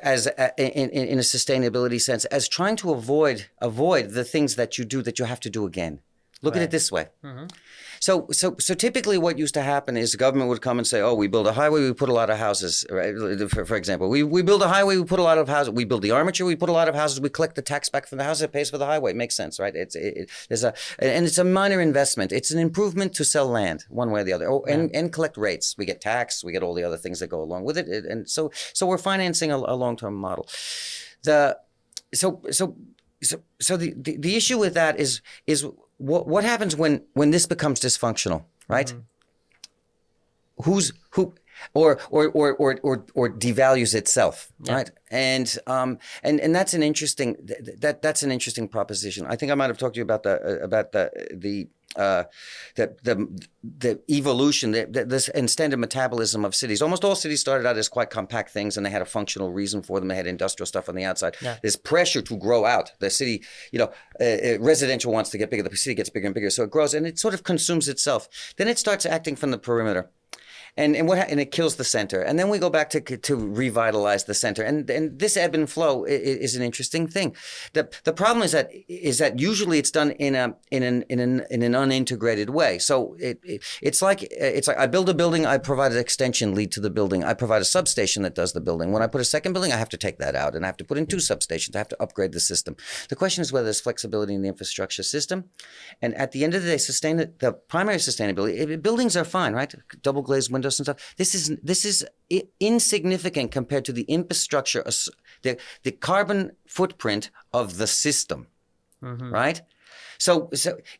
S2: as in a sustainability sense as trying to avoid the things that you do that you have to do again. Look at it
S1: Right.
S2: this way.
S1: Mhm.
S2: So typically what used to happen is the government would come and say, oh, we build a highway, we put a lot of houses, right? For example, we build a highway, we put a lot of houses, we build the armature, we put a lot of houses, we collect the tax back from the house, it pays for the highway. It makes sense, right? And it's a minor investment. It's an improvement to sell land one way or the other, and collect rates. We get tax, we get all the other things that go along with it. And so we're financing a long-term model. So the issue with that is what happens when this becomes dysfunctional, right?
S1: Mm-hmm.
S2: Who or devalues itself, right? And that's an interesting that's an interesting proposition. I think I might have talked to you about the evolution, this and standard metabolism of cities. Almost all cities started out as quite compact things, and they had a functional reason for them. They had industrial stuff on the outside.
S1: Yeah.
S2: There's pressure to grow out. The city, residential wants to get bigger. The city gets bigger and bigger, so it grows, and it sort of consumes itself. Then it starts acting from the perimeter. And it kills the center, and then we go back to revitalize the center, and this ebb and flow is an interesting thing. The problem is that usually it's done in an unintegrated way. So it's like I build a building, I provide an extension lead to the building, I provide a substation that does the building. When I put a second building, I have to take that out, and I have to put in two substations. I have to upgrade the system. The question is whether there's flexibility in the infrastructure system, and at the end of the day, the primary sustainability. Buildings are fine, right? Double glazed windows and stuff. This is insignificant compared to the infrastructure, the carbon footprint of the system, right? So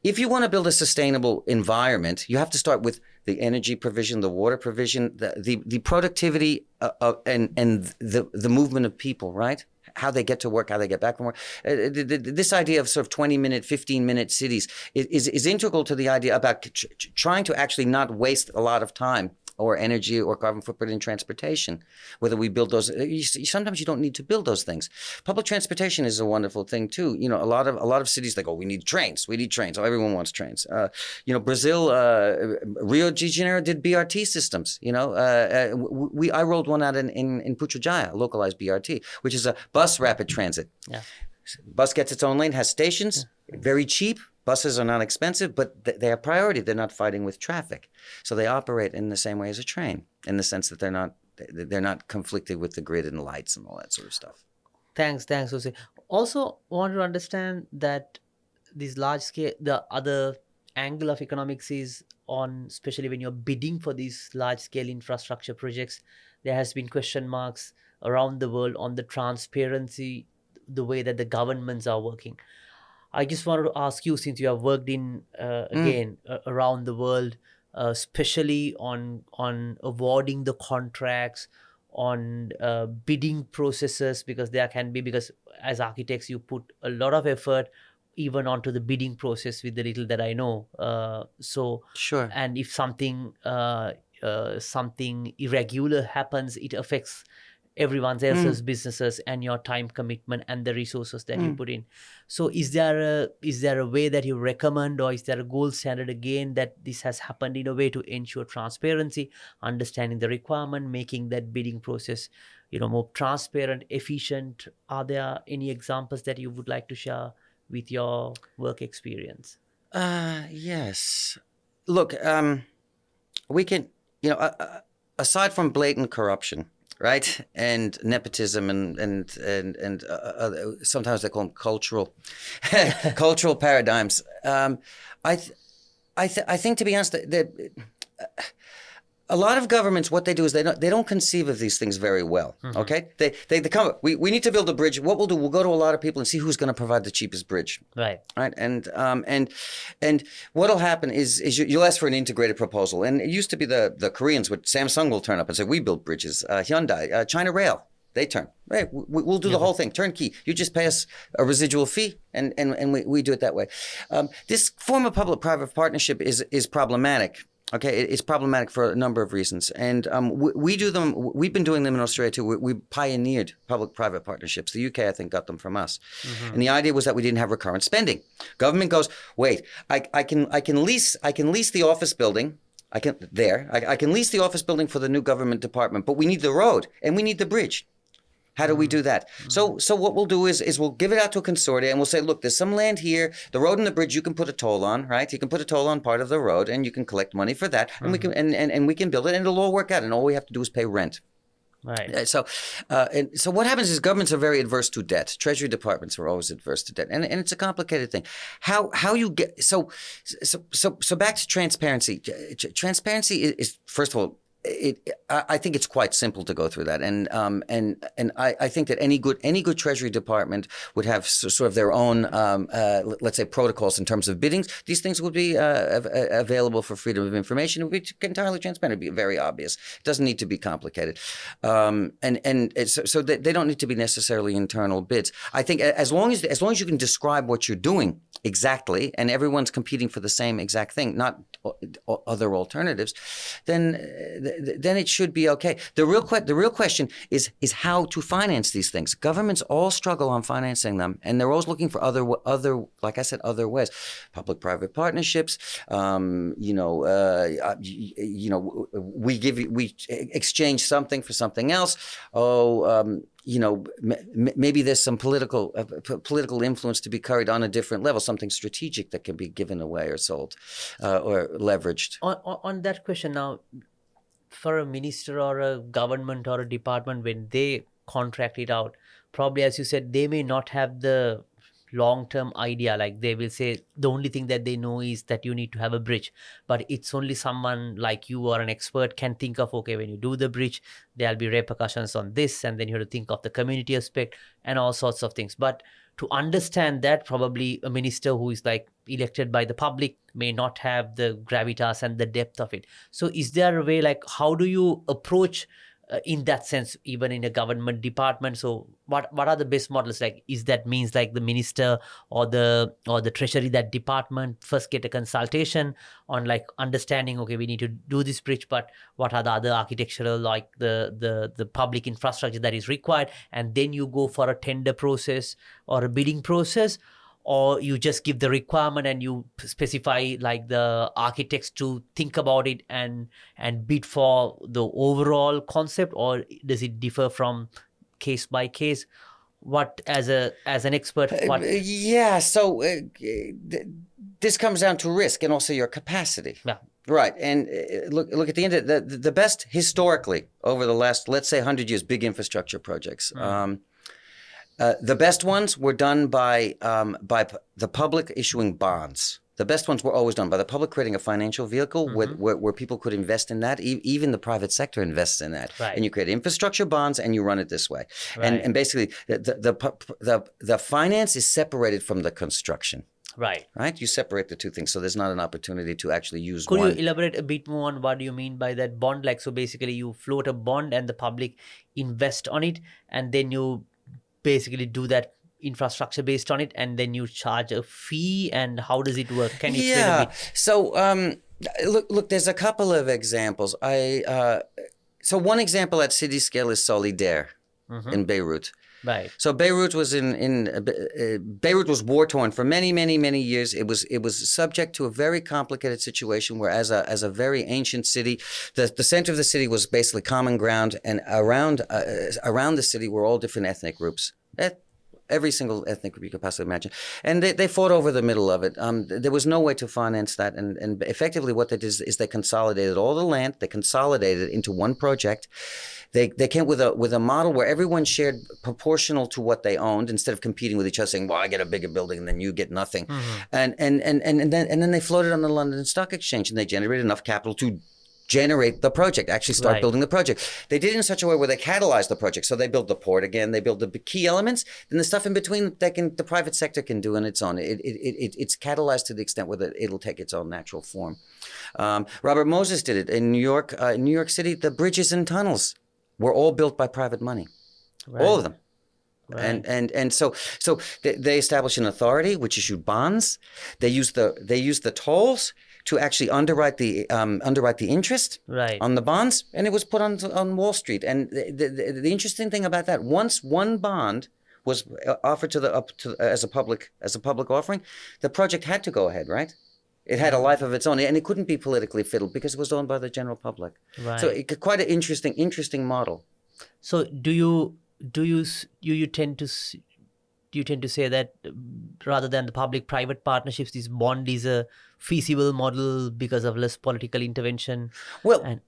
S2: if you want to build a sustainable environment, you have to start with the energy provision, the water provision, the productivity and the movement of people, right? How they get to work, how they get back from work. This idea of sort of 20-minute, 15-minute cities is integral to the idea about trying to actually not waste a lot of time or energy or carbon footprint in transportation, whether we build those. Sometimes you don't need to build those things. Public transportation is a wonderful thing too. A lot of cities, they go, we need trains. Oh, everyone wants trains. Brazil, Rio de Janeiro did BRT systems. I rolled one out in Putrajaya, localized BRT, which is a bus rapid transit.
S1: Yeah.
S2: Bus gets its own lane, has stations, very cheap. Buses are not expensive, but they have priority. They're not fighting with traffic. So they operate in the same way as a train, in the sense that they're not conflicted with the grid and lights and all that sort of stuff.
S1: Thanks, Jose. Also, want to understand that these large scale, the other angle of economics is on, especially when you're bidding for these large scale infrastructure projects, there has been question marks around the world on the transparency, the way that the governments are working. I just wanted to ask you, since you have worked in around the world, especially on awarding the contracts, on bidding processes, because as architects you put a lot of effort even onto the bidding process with the little that I know.
S2: Sure.
S1: And if something irregular happens, it affects everyone else's businesses and your time commitment and the resources that you put in. So is there a way that you recommend, or is there a gold standard again that this has happened in a way to ensure transparency, understanding the requirement, making that bidding process more transparent, efficient? Are there any examples that you would like to share with your work experience?
S2: Yes. Look, we can, aside from blatant corruption, right, and nepotism, and sometimes they call them cultural paradigms. I think, to be honest, that a lot of governments, what they do is they don't conceive of these things very well. Okay, they come. We need to build a bridge. What we'll do, we'll go to a lot of people and see who's going to provide the cheapest bridge. Right. And what'll happen is you'll ask for an integrated proposal. And it used to be the Koreans would, Samsung will turn up and say, we build bridges. Hyundai, China Rail, they turn. Right, we'll do the whole thing, turnkey. You just pay us a residual fee, and we do it that way. This form of public-private partnership is problematic. Okay, it's problematic for a number of reasons, and we do them. We've been doing them in Australia too. We pioneered public-private partnerships. The UK, I think, got them from us, and the idea was that we didn't have recurrent spending. Government goes, wait, I can lease the office building. I can lease the office building for the new government department, but we need the road and we need the bridge. How do we do that? So what we'll do is we'll give it out to a consortia and we'll say, look, there's some land here, the road and the bridge you can put a toll on, right? You can put a toll on part of the road and you can collect money for that, and we can and we can build it, and it'll all work out, and all we have to do is pay rent.
S1: Right.
S2: So what happens is governments are very adverse to debt. Treasury departments are always adverse to debt, and it's a complicated thing. How you get so back to transparency. Transparency is first of all. I think it's quite simple to go through that, and I think that any good Treasury department would have sort of their own, let's say, protocols in terms of biddings. These things would be available for freedom of information. It would be entirely transparent. It would be very obvious. It doesn't need to be complicated, so they don't need to be necessarily internal bids. I think as long as you can describe what you're doing exactly, and everyone's competing for the same exact thing, not other alternatives, then it should be okay. The real question is how to finance these things. Governments all struggle on financing them, and they're always looking for other like I said, other ways. Public-private partnerships. We exchange something for something else. Maybe there's some political influence to be carried on a different level, something strategic that can be given away or sold or leveraged.
S1: On that question now, for a minister or a government or a department, when they contract it out, probably, as you said, they may not have the long-term idea. Like they will say the only thing that they know is that you need to have a bridge, but it's only someone like you or an expert can think of, okay, when you do the bridge, there'll be repercussions on this, and then you have to think of the community aspect and all sorts of things. But to understand that, probably a minister who is like elected by the public may not have the gravitas and the depth of it. So is there a way, like, how do you approach in that sense, even in a government department? So what are the best models? Like, is that means like the minister or the treasury, that department first get a consultation on like understanding, okay, we need to do this bridge, but what are the other architectural, like the public infrastructure that is required, and then you go for a tender process or a bidding process? Or you just give the requirement and you specify like the architects to think about it and bid for the overall concept? Or does it differ from case by case? What, as an expert, what?
S2: So this comes down to risk and also your capacity.
S1: Yeah.
S2: Right. And look at the end of the best historically over the last, let's say, 100 years, big infrastructure projects. The best ones were done by the public issuing bonds. The best ones were always done by the public creating a financial vehicle where people could invest in that. Even the private sector invests in that.
S1: Right.
S2: And you create infrastructure bonds and you run it this way.
S1: Right.
S2: And basically the finance is separated from the construction.
S1: Right.
S2: You separate the two things, so there's not an opportunity to actually use
S1: Could
S2: one.
S1: you elaborate a bit more on what do you mean by that bond? Like, so basically you float a bond and the public invest on it, and then you basically do that infrastructure based on it, and then you charge a fee. And how does it work? Can you explain a bit?
S2: So look, there's a couple of examples. So one example at city scale is Solidaire in Beirut.
S1: Right.
S2: So Beirut was Beirut was war torn for many years. It was subject to a very complicated situation where, as a very ancient city, the center of the city was basically common ground, and around the city were all different ethnic groups. Every single ethnic group you could possibly imagine. And they fought over the middle of it. There was no way to finance that. And effectively what they did is they consolidated all the land. They consolidated it into one project. They came with a model where everyone shared proportional to what they owned, instead of competing with each other, saying, well, I get a bigger building and then you get nothing. And then they floated on the London Stock Exchange, and they generated enough capital to generate the project, actually start building the project. They did it in such a way where they catalyzed the project. So they built the port again, they built the key elements, then the stuff in between the private sector can do on its own. It's catalyzed to the extent where it'll take its own natural form. Robert Moses did it in New York City. The bridges and tunnels were all built by private money, all of them. Right. And so they established an authority which issued bonds. They used the tolls to actually underwrite the interest on the bonds, and it was put on Wall Street. And the interesting thing about that, once one bond was offered as a public offering, the project had to go ahead, right? It had a life of its own, and it couldn't be politically fiddled because it was owned by the general public.
S1: Right.
S2: So quite an interesting model.
S1: So do you do you tend to say that rather than the public-private partnerships, this bond is a feasible model because of less political intervention?
S2: Well,
S1: And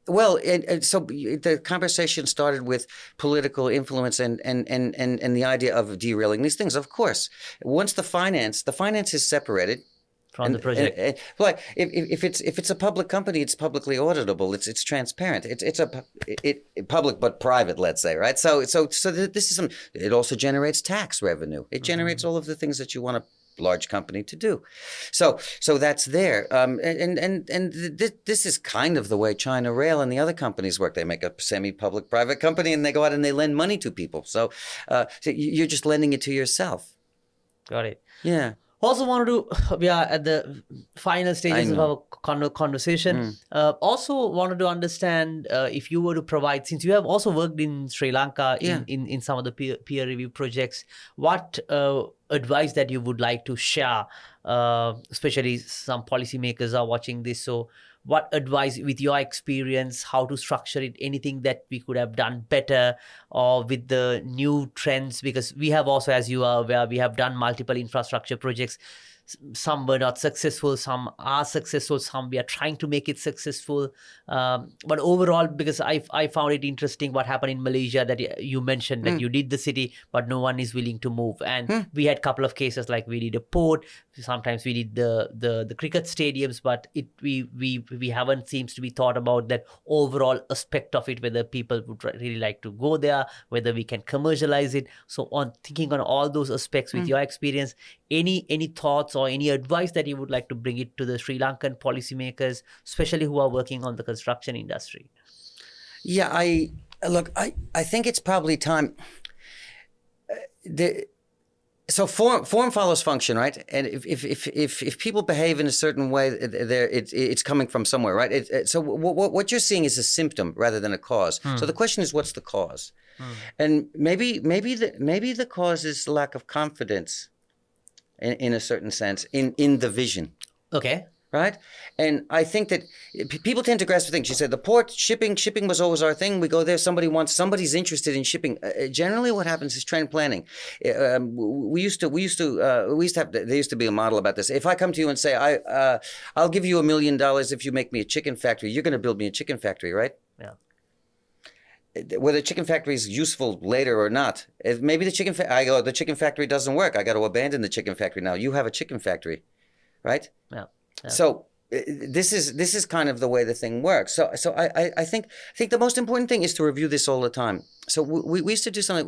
S2: and so the conversation started with political influence and the idea of derailing these things. Of course, once the finance is separated.
S1: from the project.
S2: Like if it's a public company, it's publicly auditable. It's transparent. It's public but private, let's say, right? So this is it also generates tax revenue. It generates all of the things that you want a large company to do. So that's there. This is kind of the way China Rail and the other companies work. They make a semi-public private company and they go out and they lend money to people. So you're just lending it to yourself.
S1: Got it.
S2: Yeah.
S1: Also wanted to, we are at the final stages of our conversation. Also wanted to understand if you were to provide, since you have also worked in Sri Lanka in some of the peer review projects, what advice that you would like to share, especially some policymakers are watching this. So what advice with your experience, how to structure it, anything that we could have done better or with the new trends? Because we have also, as you are aware, we have done multiple infrastructure projects. Some were not successful, some are successful, some we are trying to make it successful. But overall, because I found it interesting what happened in Malaysia, that you mentioned that you did the city, but no one is willing to move. And we had a couple of cases like we did a port, sometimes we did the cricket stadiums, but we haven't seems to be thought about that overall aspect of it, whether people would really like to go there, whether we can commercialize it. So on thinking on all those aspects with your experience, any thoughts or any advice that you would like to bring it to the Sri Lankan policymakers, especially who are working on the construction industry?
S2: Yeah, I think it's probably time. So form follows function, right? And if people behave in a certain way, it's coming from somewhere, right? So what you're seeing is a symptom rather than a cause. So the question is, what's the cause? And maybe the cause is lack of confidence, in a certain sense, in the vision.
S1: Okay.
S2: Right? And I think that people tend to grasp things. You said the port, shipping was always our thing. We go there, somebody's interested in shipping. Generally what happens is trend planning. There used to be a model about this. If I come to you and say, I'll give you $1 million if you make me a chicken factory, you're going to build me a chicken factory, right?
S1: Yeah.
S2: Whether the chicken factory is useful later or not. Maybe the chicken factory doesn't work. I got to abandon the chicken factory now. You have a chicken factory, right?
S1: Yeah. Yeah.
S2: So this is kind of the way the thing works. So I think the most important thing is to review this all the time. So we used to do something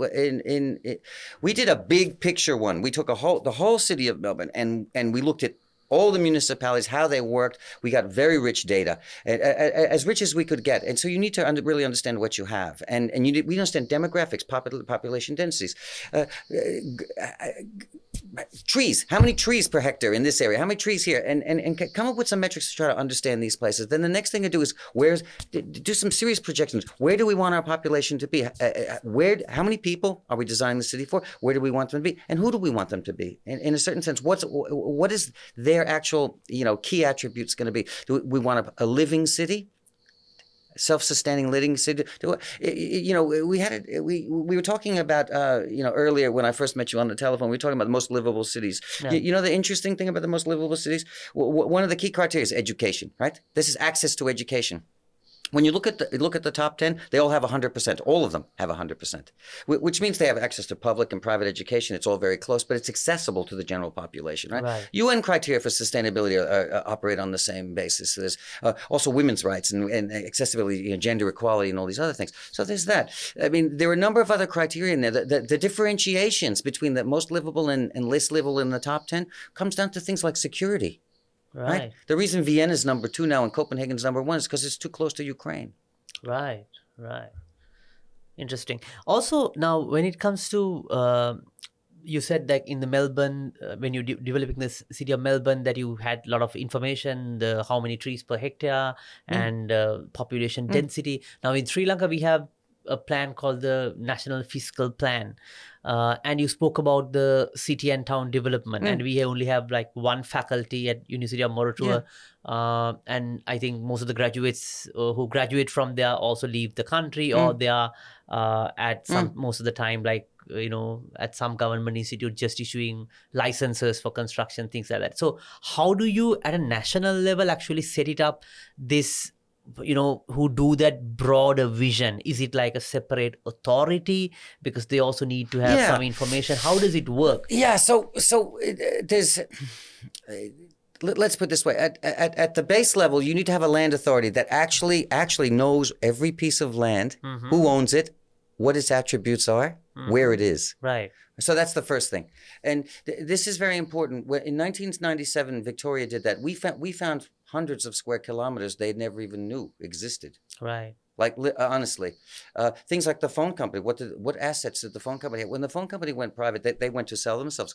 S2: we did a big picture one. We took the whole city of Melbourne and we looked at all the municipalities, how they worked. We got very rich data, as rich as we could get. And so you need to really understand what you have. And we understand demographics, population densities, trees. How many trees per hectare in this area? How many trees here? And come up with some metrics to try to understand these places. Then the next thing to do is do some serious projections. Where do we want our population to be? How many people are we designing the city for? Where do we want them to be? And who do we want them to be? In a certain sense, what is their actual key attributes going to be? Do we want a living city? Self-sustaining living city. We were talking about earlier when I first met you on the telephone. We were talking about the most livable cities. Yeah. The interesting thing about the most livable cities, one of the key criteria is education, right? This is access to education. When you look at the top 10, they all have 100%. All of them have 100%, which means they have access to public and private education. It's all very close, but it's accessible to the general population, right? UN criteria for sustainability operate on the same basis. So there's also women's rights and accessibility, gender equality, and all these other things. So there's that. I mean, there are a number of other criteria in there. The differentiations between the most livable and less livable in the top 10 comes down to things like security. Right. The reason Vienna is number 2 now and Copenhagen's number 1 is because it's too close to Ukraine.
S1: Right. Interesting. Also, now when it comes to, you said that in the Melbourne, when you developing the city of Melbourne, that you had a lot of information, how many trees per hectare and population density. Now in Sri Lanka, we have a plan called the National Fiscal Plan, and you spoke about the city and town development. And we only have like one faculty at University of Moratuwa, and I think most of the graduates who graduate from there also leave the country, or they are at some most of the time like at some government institute just issuing licenses for construction, things like that. So how do you at a national level actually set it up, this who do that broader vision? Is it like a separate authority because they also need to have some information? How does it work?
S2: So there's let's put it this way. At the base level, you need to have a land authority that actually knows every piece of land, who owns it, what its attributes are, where it is.
S1: Right.
S2: So that's the first thing. And this is very important. In 1997, Victoria did that. We found hundreds of square kilometers they never even knew existed.
S1: Right.
S2: Like honestly, things like the phone company. What assets did the phone company have? When the phone company went private, they went to sell themselves,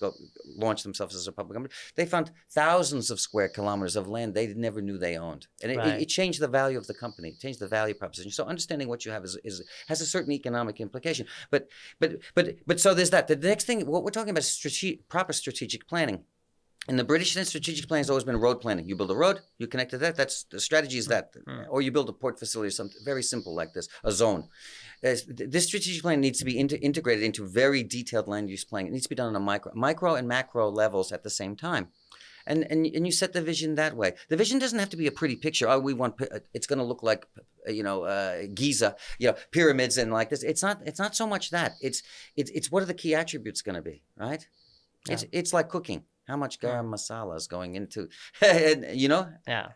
S2: launch themselves as a public company. They found thousands of square kilometers of land they never knew they owned, and it changed the value of the company, changed the value proposition. So understanding what you have has a certain economic implication. But so there's that. The next thing, what we're talking about is proper strategic planning. In the British strategic plan has always been road planning. You build a road, you connect to that. That's the strategy is that, or you build a port facility or something very simple like this, a zone. This strategic plan needs to be integrated into very detailed land use planning. It needs to be done on a micro and macro levels at the same time, and you set the vision that way. The vision doesn't have to be a pretty picture. Oh, we want it's going to look like Giza, pyramids and like this. It's not so much that. It's what are the key attributes going to be, right? Yeah. It's like cooking. How much garam masala is going into,
S1: Yeah.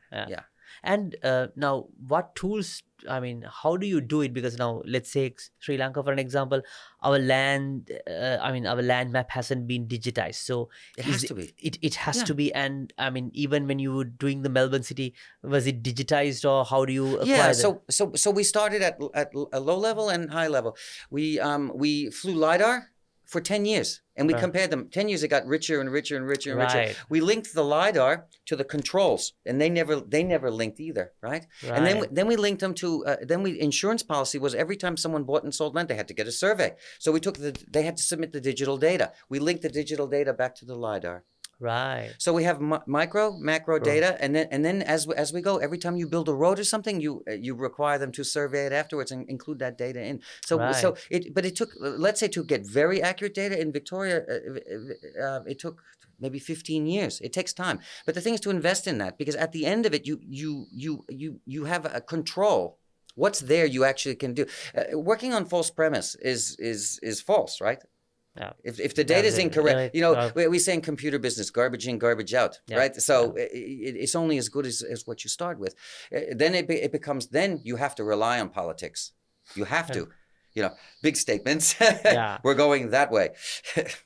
S1: And now, what tools? I mean, how do you do it? Because now, let's say Sri Lanka, for an example, our land. Our land map hasn't been digitized, so
S2: it has to be.
S1: It has to be. And I mean, even when you were doing the Melbourne city, was it digitized, or how do you acquire that?
S2: So we started at a low level and high level. We flew LiDAR for 10 years. And we compared them. 10 years, it got richer and richer and richer and richer. We linked the LiDAR to the controls, and they never linked either, right? And then we linked them to, insurance policy was every time someone bought and sold land, they had to get a survey. So they had to submit the digital data. We linked the digital data back to the LiDAR.
S1: Right.
S2: So we have macro data, and then as we go, every time you build a road or something, you require them to survey it afterwards and include that data in. But it took, let's say, to get very accurate data in Victoria, it took maybe 15 years. It takes time, but the thing is to invest in that, because at the end of it, you have a control. What's there you actually can do. Working on false premise is false, right?
S1: Yeah.
S2: If the data is incorrect, we say in computer business, garbage in, garbage out, right? So it's only as good as what you start with. Then it becomes, then you have to rely on politics. You have to, big statements. We're going that way.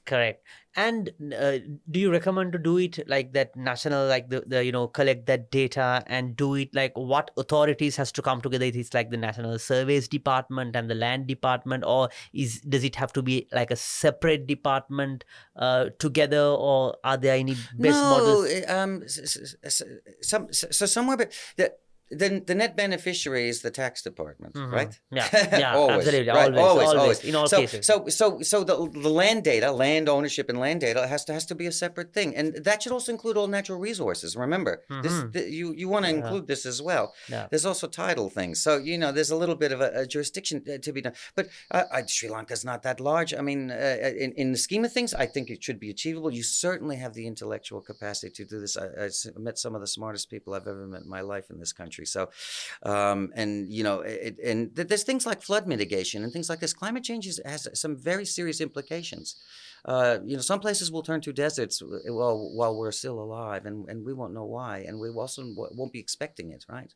S1: Correct. And do you recommend to do it like that national, like the collect that data and do it like what authorities has to come together? It's like the National Surveys Department and the Land Department, or does it have to be like a separate department together, or are there any best models?
S2: Somewhere, but the net beneficiary is the tax department, right?
S1: Yeah,
S2: always,
S1: absolutely,
S2: right? Always,
S1: in all cases.
S2: So the land data, land ownership, and land data has to be a separate thing, and that should also include all natural resources. Remember, you want to include this as well. There's also tidal things, so there's a little bit of a jurisdiction to be done. But Sri Lanka's not that large. I mean, in the scheme of things, I think it should be achievable. You certainly have the intellectual capacity to do this. I met some of the smartest people I've ever met in my life in this country. So, and there's things like flood mitigation and things like this. Climate change has some very serious implications. Some places will turn to deserts while we're still alive, and we won't know why, and we also won't be expecting it, right?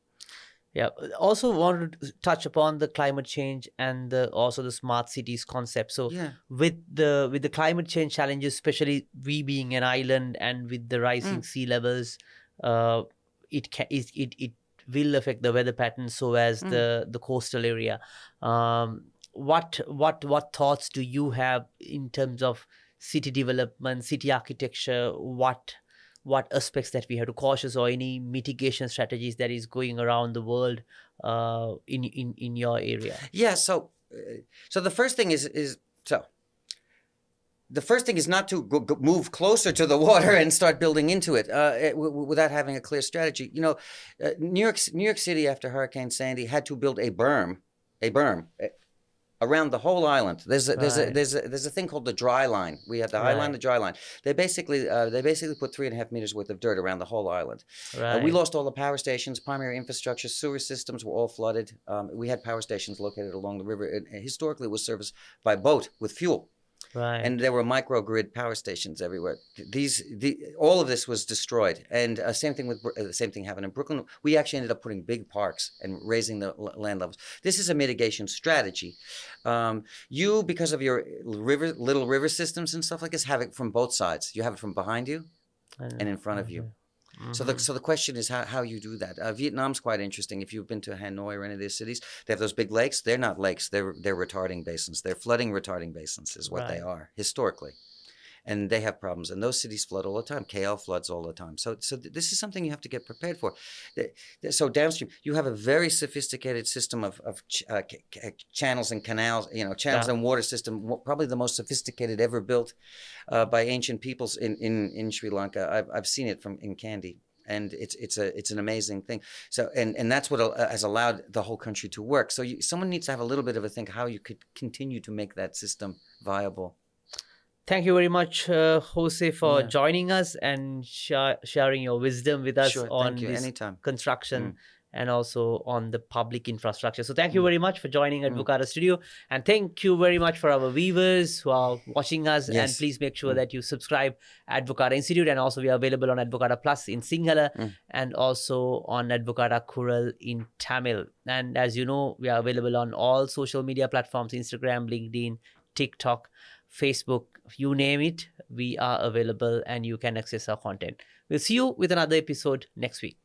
S1: Yeah. Also wanted to touch upon the climate change and also the smart cities concept. So with the climate change challenges, especially we being an island and with the rising sea levels, it will affect the weather patterns so as the coastal area. What thoughts do you have in terms of city development, city architecture? What aspects that we have to cautious, or any mitigation strategies that is going around the world in your area?
S2: Yeah, so so the first thing is so. The first thing is not to move closer to the water and start building into it, without having a clear strategy. New York City after Hurricane Sandy had to build a berm around the whole island. There's a thing called the dry line. We have the high line, the dry line. They basically put 3.5 meters worth of dirt around the whole island.
S1: Right.
S2: We lost all the power stations, primary infrastructure, sewer systems were all flooded. We had power stations located along the river. Historically, it was serviced by boat with fuel.
S1: Right.
S2: And there were microgrid power stations everywhere. All of this was destroyed. And same thing happened in Brooklyn. We actually ended up putting big parks and raising the land levels. This is a mitigation strategy. You, because of your little river systems and stuff like this, have it from both sides. You have it from behind you and in front of you. Mm-hmm. So the question is how you do that. Vietnam's quite interesting. If you've been to Hanoi or any of these cities, they have those big lakes. They're not lakes. They're retarding basins. They're flooding retarding basins is what they are historically. And they have problems. And those cities flood all the time. KL floods all the time. So this is something you have to get prepared for. So downstream, you have a very sophisticated system of channels and canals, channels and water system, probably the most sophisticated ever built by ancient peoples in Sri Lanka. I've seen it in Kandy. And it's an amazing thing. So and that's what has allowed the whole country to work. So someone needs to have a little bit of a think how you could continue to make that system viable.
S1: Thank you very much, Jose, for joining us and sharing your wisdom with us on this construction and also on the public infrastructure. So thank you very much for joining Advocata Studio. And thank you very much for our viewers who are watching us. Yes. And please make sure that you subscribe Advocata Institute. And also we are available on Advocata Plus in Sinhala and also on Advocata Kural in Tamil. And as you know, we are available on all social media platforms, Instagram, LinkedIn, TikTok, Facebook, you name it, we are available and you can access our content. We'll see you with another episode next week.